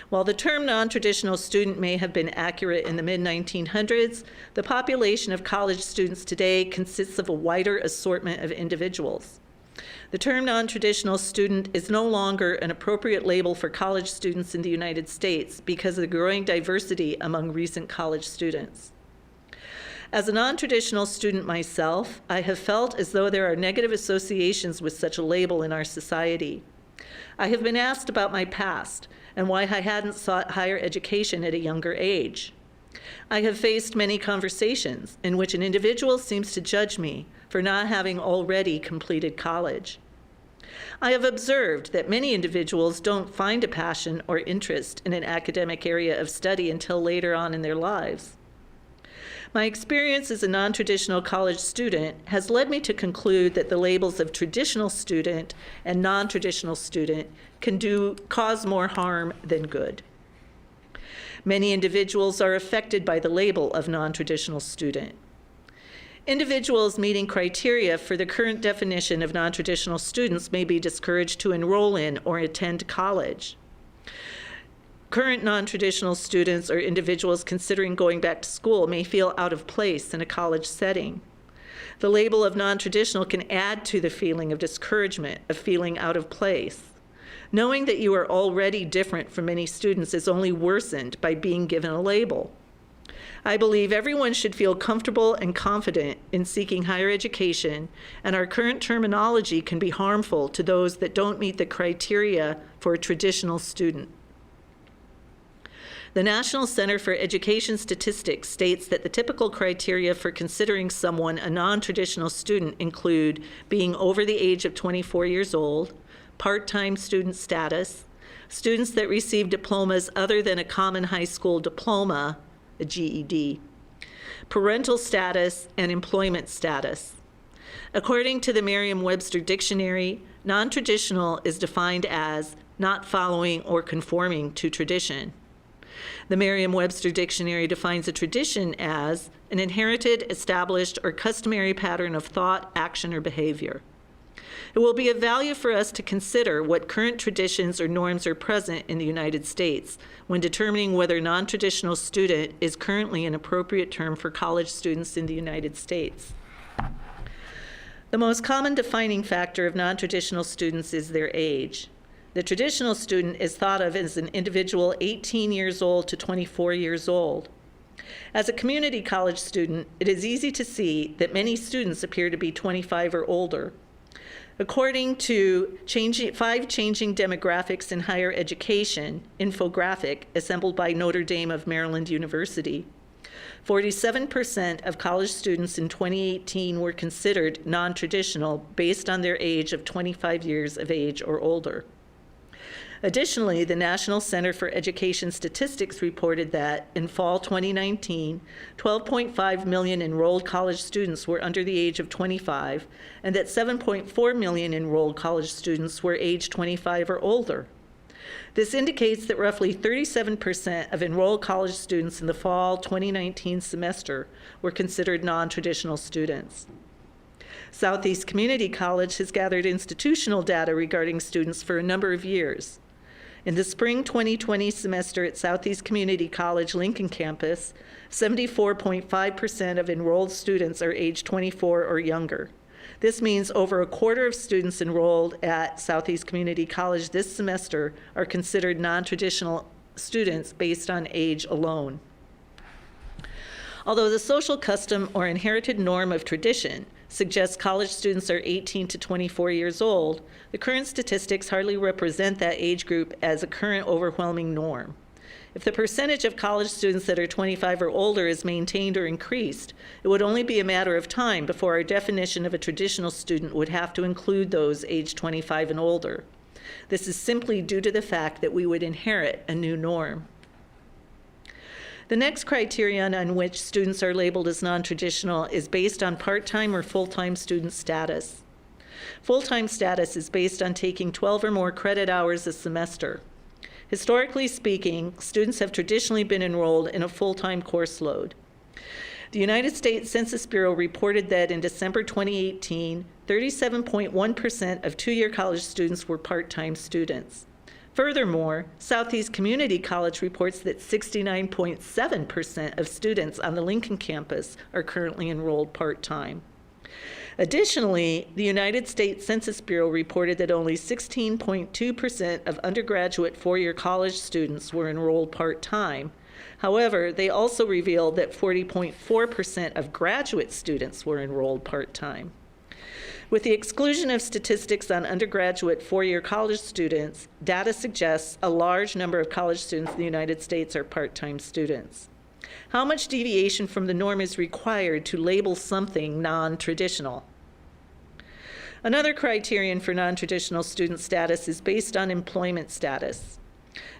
While the term non-traditional student may have been accurate in the mid-1900s, the population of college students today consists of a wider assortment of individuals. The term non-traditional student is no longer an appropriate label for college students in the United States because of the growing diversity among recent college students. As a non-traditional student myself, I have felt as though there are negative associations with such a label in our society. I have been asked about my past and why I hadn't sought higher education at a younger age. I have faced many conversations in which an individual seems to judge me for not having already completed college. I have observed that many individuals don't find a passion or interest in an academic area of study until later on in their lives. My experience as a non-traditional college student has led me to conclude that the labels of traditional student and non-traditional student can cause more harm than good. Many individuals are affected by the label of non-traditional student. Individuals meeting criteria for the current definition of non-traditional students may be discouraged to enroll in or attend college. Current non-traditional students or individuals considering going back to school may feel out of place in a college setting. The label of non-traditional can add to the feeling of discouragement, of feeling out of place. Knowing that you are already different from many students is only worsened by being given a label. I believe everyone should feel comfortable and confident in seeking higher education, and our current terminology can be harmful to those that don't meet the criteria for a traditional student. The National Center for Education Statistics states that the typical criteria for considering someone a non-traditional student include being over the age of 24 years old, part-time student status, students that receive diplomas other than a common high school diploma, a GED, parental status, and employment status. According to the Merriam-Webster Dictionary, non-traditional is defined as not following or conforming to tradition. The Merriam-Webster Dictionary defines a tradition as an inherited, established, or customary pattern of thought, action, or behavior. It will be of value for us to consider what current traditions or norms are present in the United States when determining whether non-traditional student is currently an appropriate term for college students in the United States. The most common defining factor of non-traditional students is their age. The traditional student is thought of as an individual 18 years old to 24 years old. As a community college student, it is easy to see that many students appear to be 25 or older. According to 5 Changing Demographics in Higher Education infographic assembled by Notre Dame of Maryland University, 47% of college students in 2018 were considered non-traditional based on their age of 25 years of age or older. Additionally, the National Center for Education Statistics reported that in fall 2019, 12.5 million enrolled college students were under the age of 25, and that 7.4 million enrolled college students were age 25 or older. This indicates that roughly 37% of enrolled college students in the fall 2019 semester were considered non-traditional students. Southeast Community College has gathered institutional data regarding students for a number of years. In the spring 2020 semester at Southeast Community College Lincoln campus, 74.5% of enrolled students are age 24 or younger. This means over a quarter of students enrolled at Southeast Community College this semester are considered non-traditional students based on age alone. Although the social custom or inherited norm of tradition suggests college students are 18 to 24 years old, the current statistics hardly represent that age group as a current overwhelming norm. If the percentage of college students that are 25 or older is maintained or increased, it would only be a matter of time before our definition of a traditional student would have to include those aged 25 and older. This is simply due to the fact that we would inherit a new norm. The next criterion on which students are labeled as non-traditional is based on part-time or full-time student status. Full-time status is based on taking 12 or more credit hours a semester. Historically speaking, students have traditionally been enrolled in a full-time course load. The United States Census Bureau reported that in December 2018, 37.1% of two-year college students were part-time students. Furthermore, Southeast Community College reports that 69.7% of students on the Lincoln campus are currently enrolled part-time. Additionally, the United States Census Bureau reported that only 16.2% of undergraduate four-year college students were enrolled part-time. However, they also revealed that 40.4% of graduate students were enrolled part-time. With the exclusion of statistics on undergraduate four-year college students, data suggests a large number of college students in the United States are part-time students. How much deviation from the norm is required to label something non-traditional? Another criterion for non-traditional student status is based on employment status.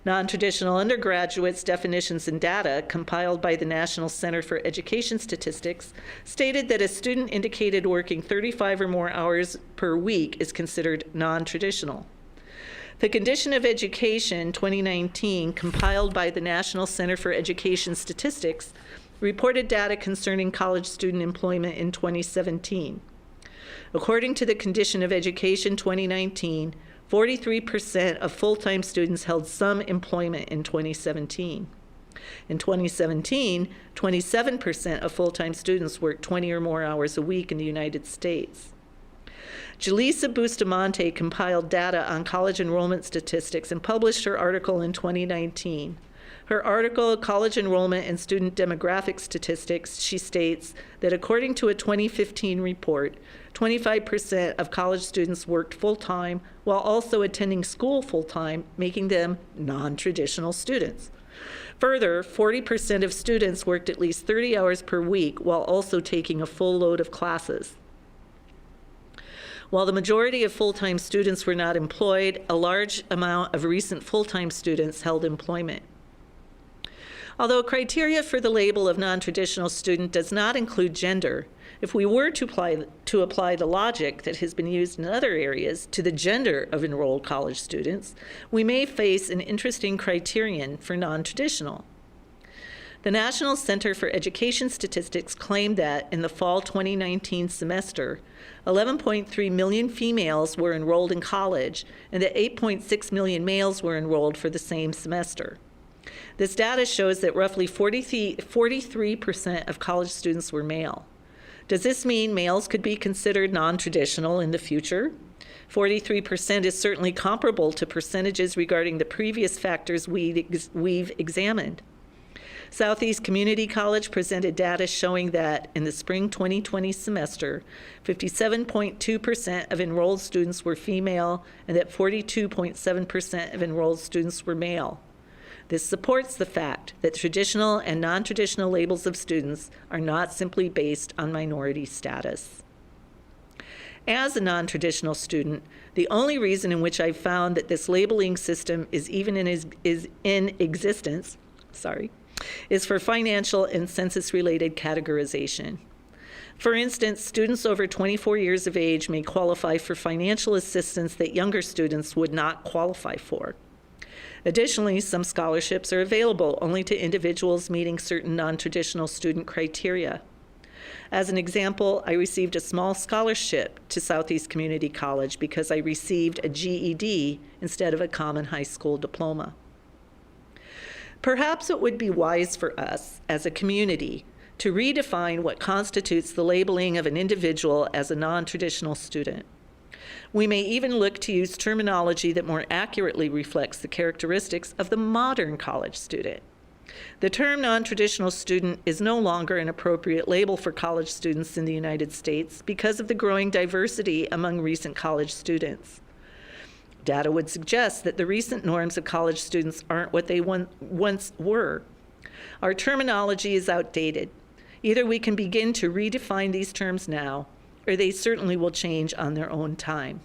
Non-traditional undergraduates' definitions and data compiled by the National Center for Education Statistics stated that a student indicated working 35 or more hours per week is considered non-traditional. The Condition of Education 2019, compiled by the National Center for Education Statistics, reported data concerning college student employment in 2017. According to the Condition of Education 2019, 43% of full-time students held some employment in 2017. In 2017, 27% of full-time students worked 20 or more hours a week in the United States. Julissa Bustamante compiled data on college enrollment statistics and published her article in 2019. Her article, College Enrollment and Student Demographic Statistics, she states that according to a 2015 report, 25% of college students worked full-time while also attending school full-time, making them non-traditional students. Further, 40% of students worked at least 30 hours per week while also taking a full load of classes. While the majority of full-time students were not employed, a large amount of recent full-time students held employment. Although criteria for the label of non-traditional student does not include gender, if we were to apply the logic that has been used in other areas to the gender of enrolled college students, we may face an interesting criterion for non-traditional. The National Center for Education Statistics claimed that in the fall 2019 semester, 11.3 million females were enrolled in college and that 8.6 million males were enrolled for the same semester. This data shows that roughly 43% of college students were male. Does this mean males could be considered non-traditional in the future? 43% is certainly comparable to percentages regarding the previous factors we've examined. Southeast Community College presented data showing that in the spring 2020 semester, 57.2% of enrolled students were female and that 42.7% of enrolled students were male. This supports the fact that traditional and non-traditional labels of students are not simply based on minority status. As a non-traditional student, the only reason in which I've found that this labeling system is even in existence, is for financial and census-related categorization. For instance, students over 24 years of age may qualify for financial assistance that younger students would not qualify for. Additionally, some scholarships are available only to individuals meeting certain non-traditional student criteria. As an example, I received a small scholarship to Southeast Community College because I received a GED instead of a common high school diploma. Perhaps it would be wise for us as a community to redefine what constitutes the labeling of an individual as a non-traditional student. We may even look to use terminology that more accurately reflects the characteristics of the modern college student. The term non-traditional student is no longer an appropriate label for college students in the United States because of the growing diversity among recent college students. Data would suggest that the recent norms of college students aren't what they once were. Our terminology is outdated. Either we can begin to redefine these terms now, or they certainly will change on their own time.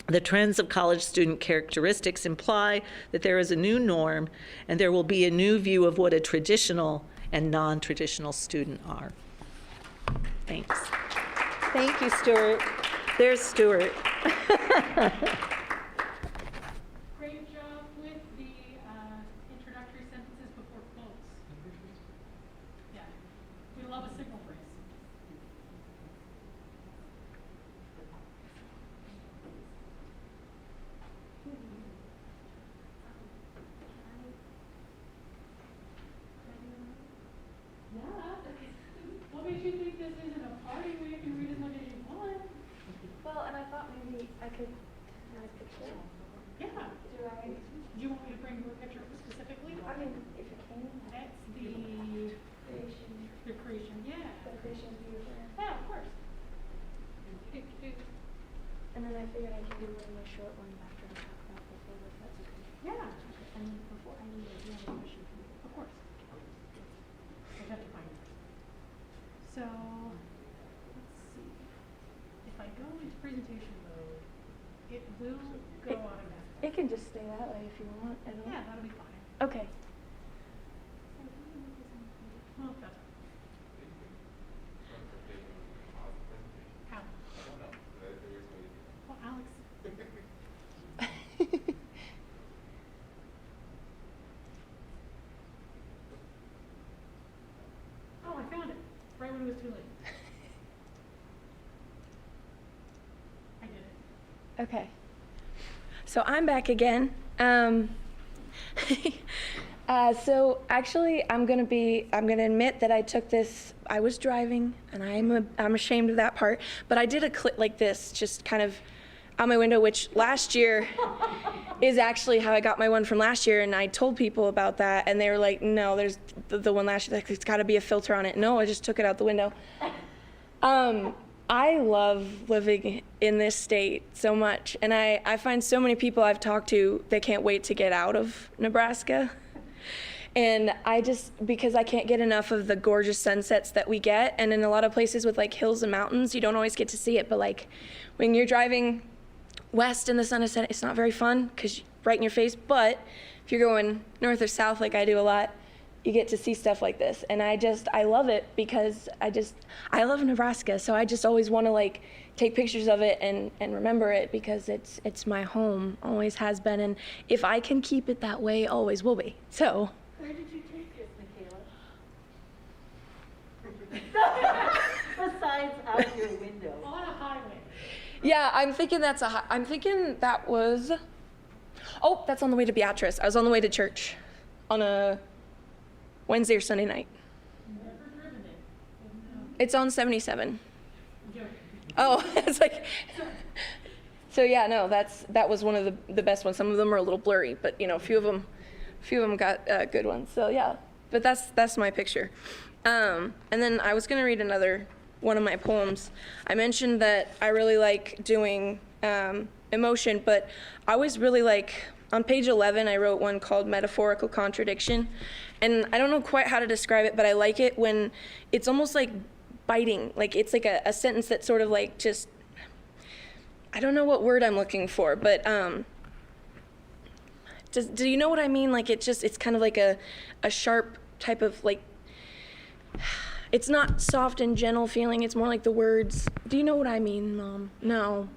The trends of college student characteristics imply that there is a new norm and there will be a new view of what a traditional and non-traditional student are. Thanks. Thank you, Stuart. There's Stuart. Great job with the introductory sentences before quotes. Yeah, we love a signal phrase. Yeah. What makes you think this isn't a party where you can read as much as you want? Well, and I thought maybe I could have a picture. Yeah. Do I? Do you want me to bring you a picture specifically? I mean, if you can. That's the Creation. your creation. Yeah. The creation of beautiful. Yeah, of course. And then I figured I could do one of my short ones after I talk about the photos. That's okay. Yeah. And before I need to do a question from you. Of course. I have to find it. So, let's see. If I go into presentation mode, it will go automatically. It can just stay that way if you want. I don't. Yeah, that'll be fine. Okay. Well, that's how? Well, Alex. Oh, I found it. Right when it was too late. I did it. Okay. So I'm back again. So actually, I'm gonna admit that I took this. I was driving, and I'm ashamed of that part. But I did a clip like this, just kind of out my window, which last year is actually how I got my one from last year. And I told people about that, and they were like, "No, there's the one last year. Like, it's got to be a filter on it." No, I just took it out the window. I love living in this state so much, and I find so many people I've talked to, they can't wait to get out of Nebraska. And because I can't get enough of the gorgeous sunsets that we get, and in a lot of places with like hills and mountains, you don't always get to see it, but like when you're driving west and the sun is setting, it's not very fun because right in your face, but if you're going north or south like I do a lot, you get to see stuff like this. And I love it because I love Nebraska, so I just always want to like take pictures of it and remember it because it's my home, always has been, and if I can keep it that way, always will be. So. Where did you take this, Michaela? Besides out your window. On a highway. Yeah, I'm thinking that was, oh, that's on the way to Beatrice. I was on the way to church on a Wednesday or Sunday night. Never driven it. No. It's on 77. I'm joking. Oh, it's like, so yeah, no, that was one of the best ones. Some of them are a little blurry, but you know, a few of them got good ones. So yeah, but that's my picture. And then I was gonna read another one of my poems. I mentioned that I really like doing emotion, but I always really like, on page 11, I wrote one called Metaphorical Contradiction. And I don't know quite how to describe it, but I like it when it's almost like biting. Like it's like a sentence that sort of like just, I don't know what word I'm looking for, but do you know what I mean? Like it's kind of like a sharp type of like, it's not soft and gentle feeling, it's more like the words. Do you know what I mean, Mom? No.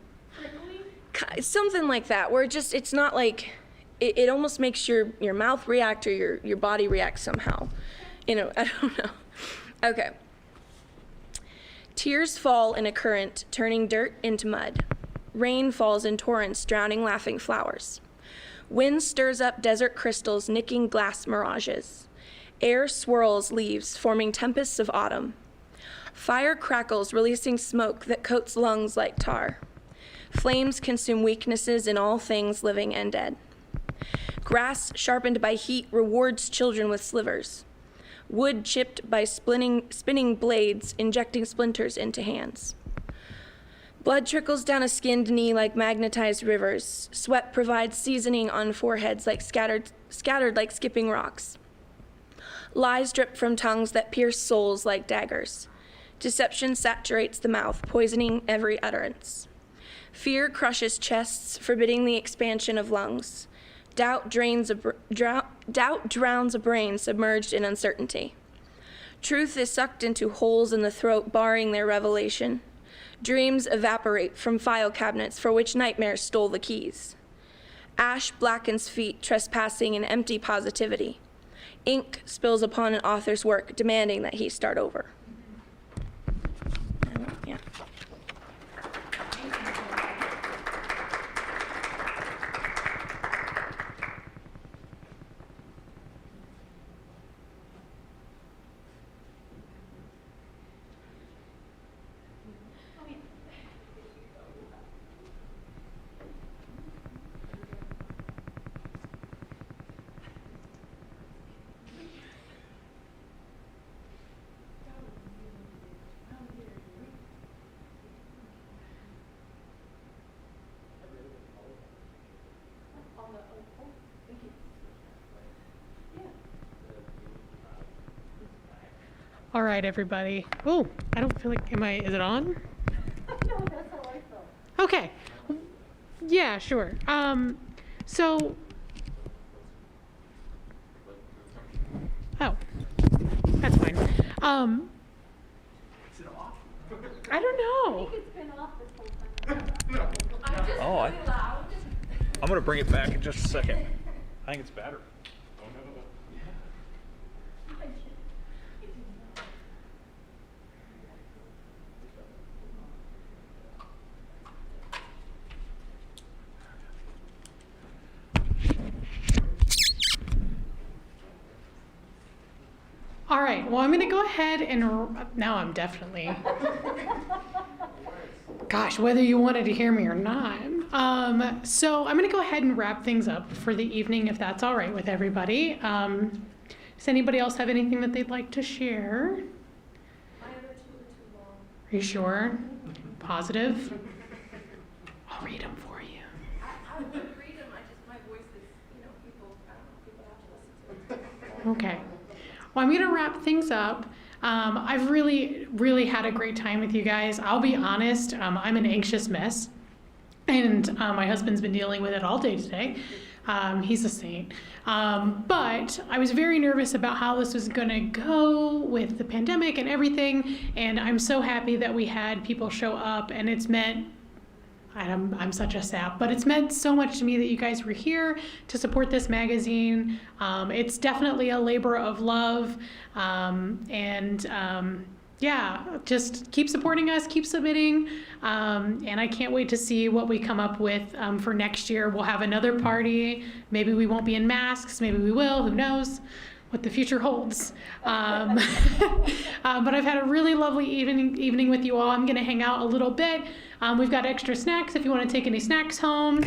Something like that, where it's not like, it almost makes your mouth react or your body react somehow. You know, I don't know. Okay. Tears fall in a current, turning dirt into mud. Rain falls in torrents, drowning laughing flowers. Wind stirs up desert crystals, nicking glass mirages. Air swirls leaves, forming tempests of autumn. Fire crackles, releasing smoke that coats lungs like tar. Flames consume weaknesses in all things living and dead. Grass sharpened by heat rewards children with slivers. Wood chipped by spinning blades, injecting splinters into hands. Blood trickles down a skinned knee like magnetized rivers. Sweat provides seasoning on foreheads like scattered like skipping rocks. Lies drip from tongues that pierce souls like daggers. Deception saturates the mouth, poisoning every utterance. Fear crushes chests, forbidding the expansion of lungs. Doubt drowns a brain submerged in uncertainty. Truth is sucked into holes in the throat, barring their revelation. Dreams evaporate from file cabinets for which nightmares stole the keys. Ash blackens feet, trespassing in empty positivity. Ink spills upon an author's work, demanding that he start over. Yeah. All right, everybody. Oh, I don't feel like, is it on? No, that's how I felt. Okay. Yeah, sure. So, oh, that's fine. Is it off? I don't know. It's been off this whole time. Oh, I'm gonna bring it back in just a second. I think it's battery. All right, well, I'm going to go ahead and, now I'm definitely, gosh, whether you wanted to hear me or not. So I'm going to go ahead and wrap things up for the evening, if that's all right with everybody. Does anybody else have anything that they'd like to share? Are you sure? Positive? I'll read them for you. I would read them, my voice is, people have to listen to it. Okay. Well, I'm going to wrap things up. I've really, really had a great time with you guys. I'll be honest, I'm an anxious mess, and my husband's been dealing with it all day today. He's a saint. But I was very nervous about how this was going to go with the pandemic and everything, and I'm so happy that we had people show up, and it's meant, I'm such a sap, but it's meant so much to me that you guys were here to support this magazine. It's definitely a labor of love, yeah, just keep supporting us, keep submitting, and I can't wait to see what we come up with for next year. We'll have another party. Maybe we won't be in masks, maybe we will, who knows what the future holds. But I've had a really lovely evening with you all. I'm gonna hang out a little bit. We've got extra snacks if you want to take any snacks home.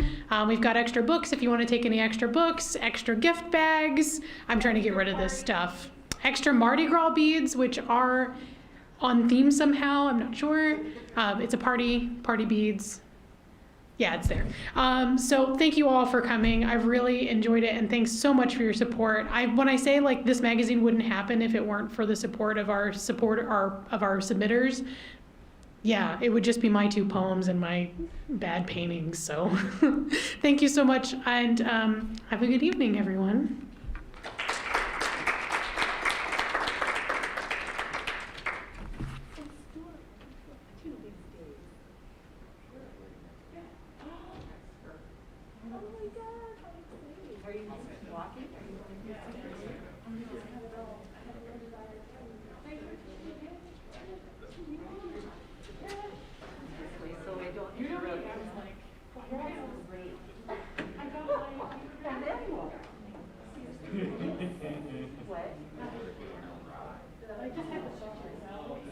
We've got extra books if you want to take any extra books, extra gift bags. I'm trying to get rid of this stuff. Extra Mardi Gras beads, which are on theme somehow, I'm not sure. It's a party beads. Yeah, it's there. So thank you all for coming. I've really enjoyed it, and thanks so much for your support. When I say like this magazine wouldn't happen if it weren't for the support of our submitters, yeah, it would just be my 2 poems and my bad paintings. So thank you so much, and have a good evening, everyone.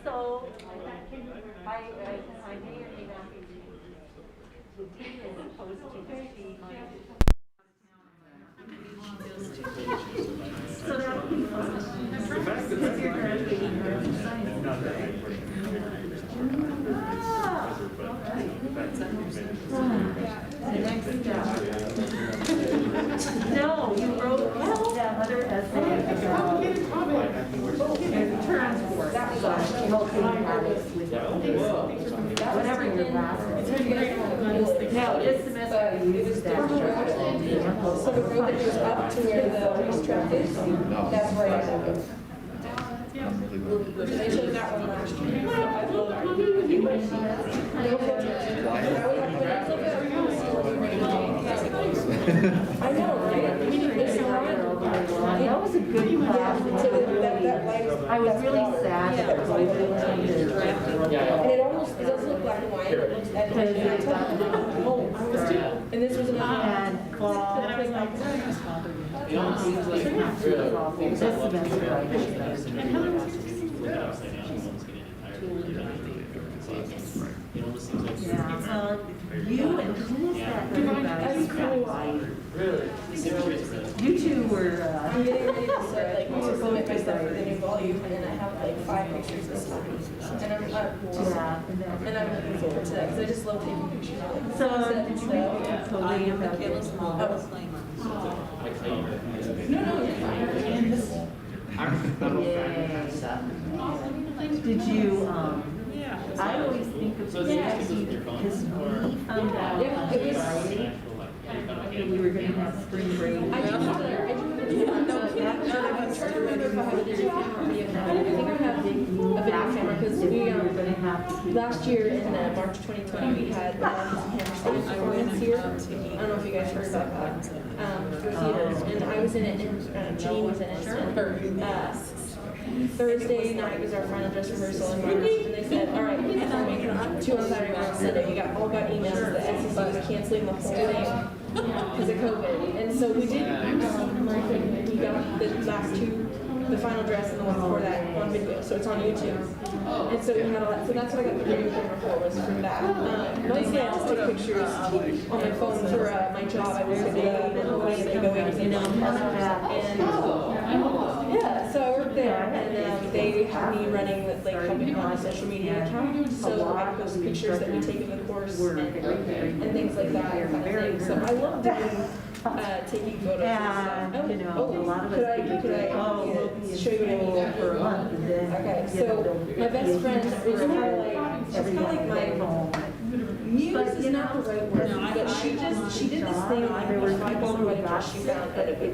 So, I may or may not be D as opposed to G. No, you wrote that other essay about transport, multi-habits with whatever your last is. Now, this semester you used that. So the road that goes up to where the racetrack is, that's where I live. They showed that one last year. I love I know, right? That was a good class. I was really sad that I didn't change it. And it almost, it doesn't look black and white, it looks at and this was another. And claw. This semester I did that. Yeah, you and who was that other guy? You two were, I'm getting ready to start, like, to submit my stuff for the new volume, and I have like 5 pictures this time. And I'm, yeah. and I'm looking forward to that, because I just love taking pictures of like So, sunset did and you stuff. make a coding about this? Did you, I always think of this because we found out on Friday that we were gonna have spring break. I do have that. I'm trying to remember if I have a video camera or video camera. I think I have a video camera, because we, last year in March 2020, we had Hammerstein performance here. I don't know if you guys heard about that. Theater, and I was in it, and Jean was in it, and Thursday night was our final dress rehearsal in March, and they said, all right, we're performing 2 on Saturday, 1 on Sunday. We all got emails that the SEC was canceling the whole thing because of COVID. And so we did, we got the last 2, the final dress and the one before that on video, so it's on YouTube. And so we had a lot, so that's what I got the video camera for, was for that. Mostly I just take pictures on my phone for my job. I work at the way they go in, you know, and yeah, so I work there, and they have me running with, like, helping on a social media account. So I post pictures that we take in the course and things like that kind of thing. So I love doing taking photos and stuff. You know, a lot of us Could I show you what I mean? for a month and then. Okay, so my best friend is kind of like, she's kind of like my muse is not the right word, but she did this thing, there were 5 wedding dress she found at a big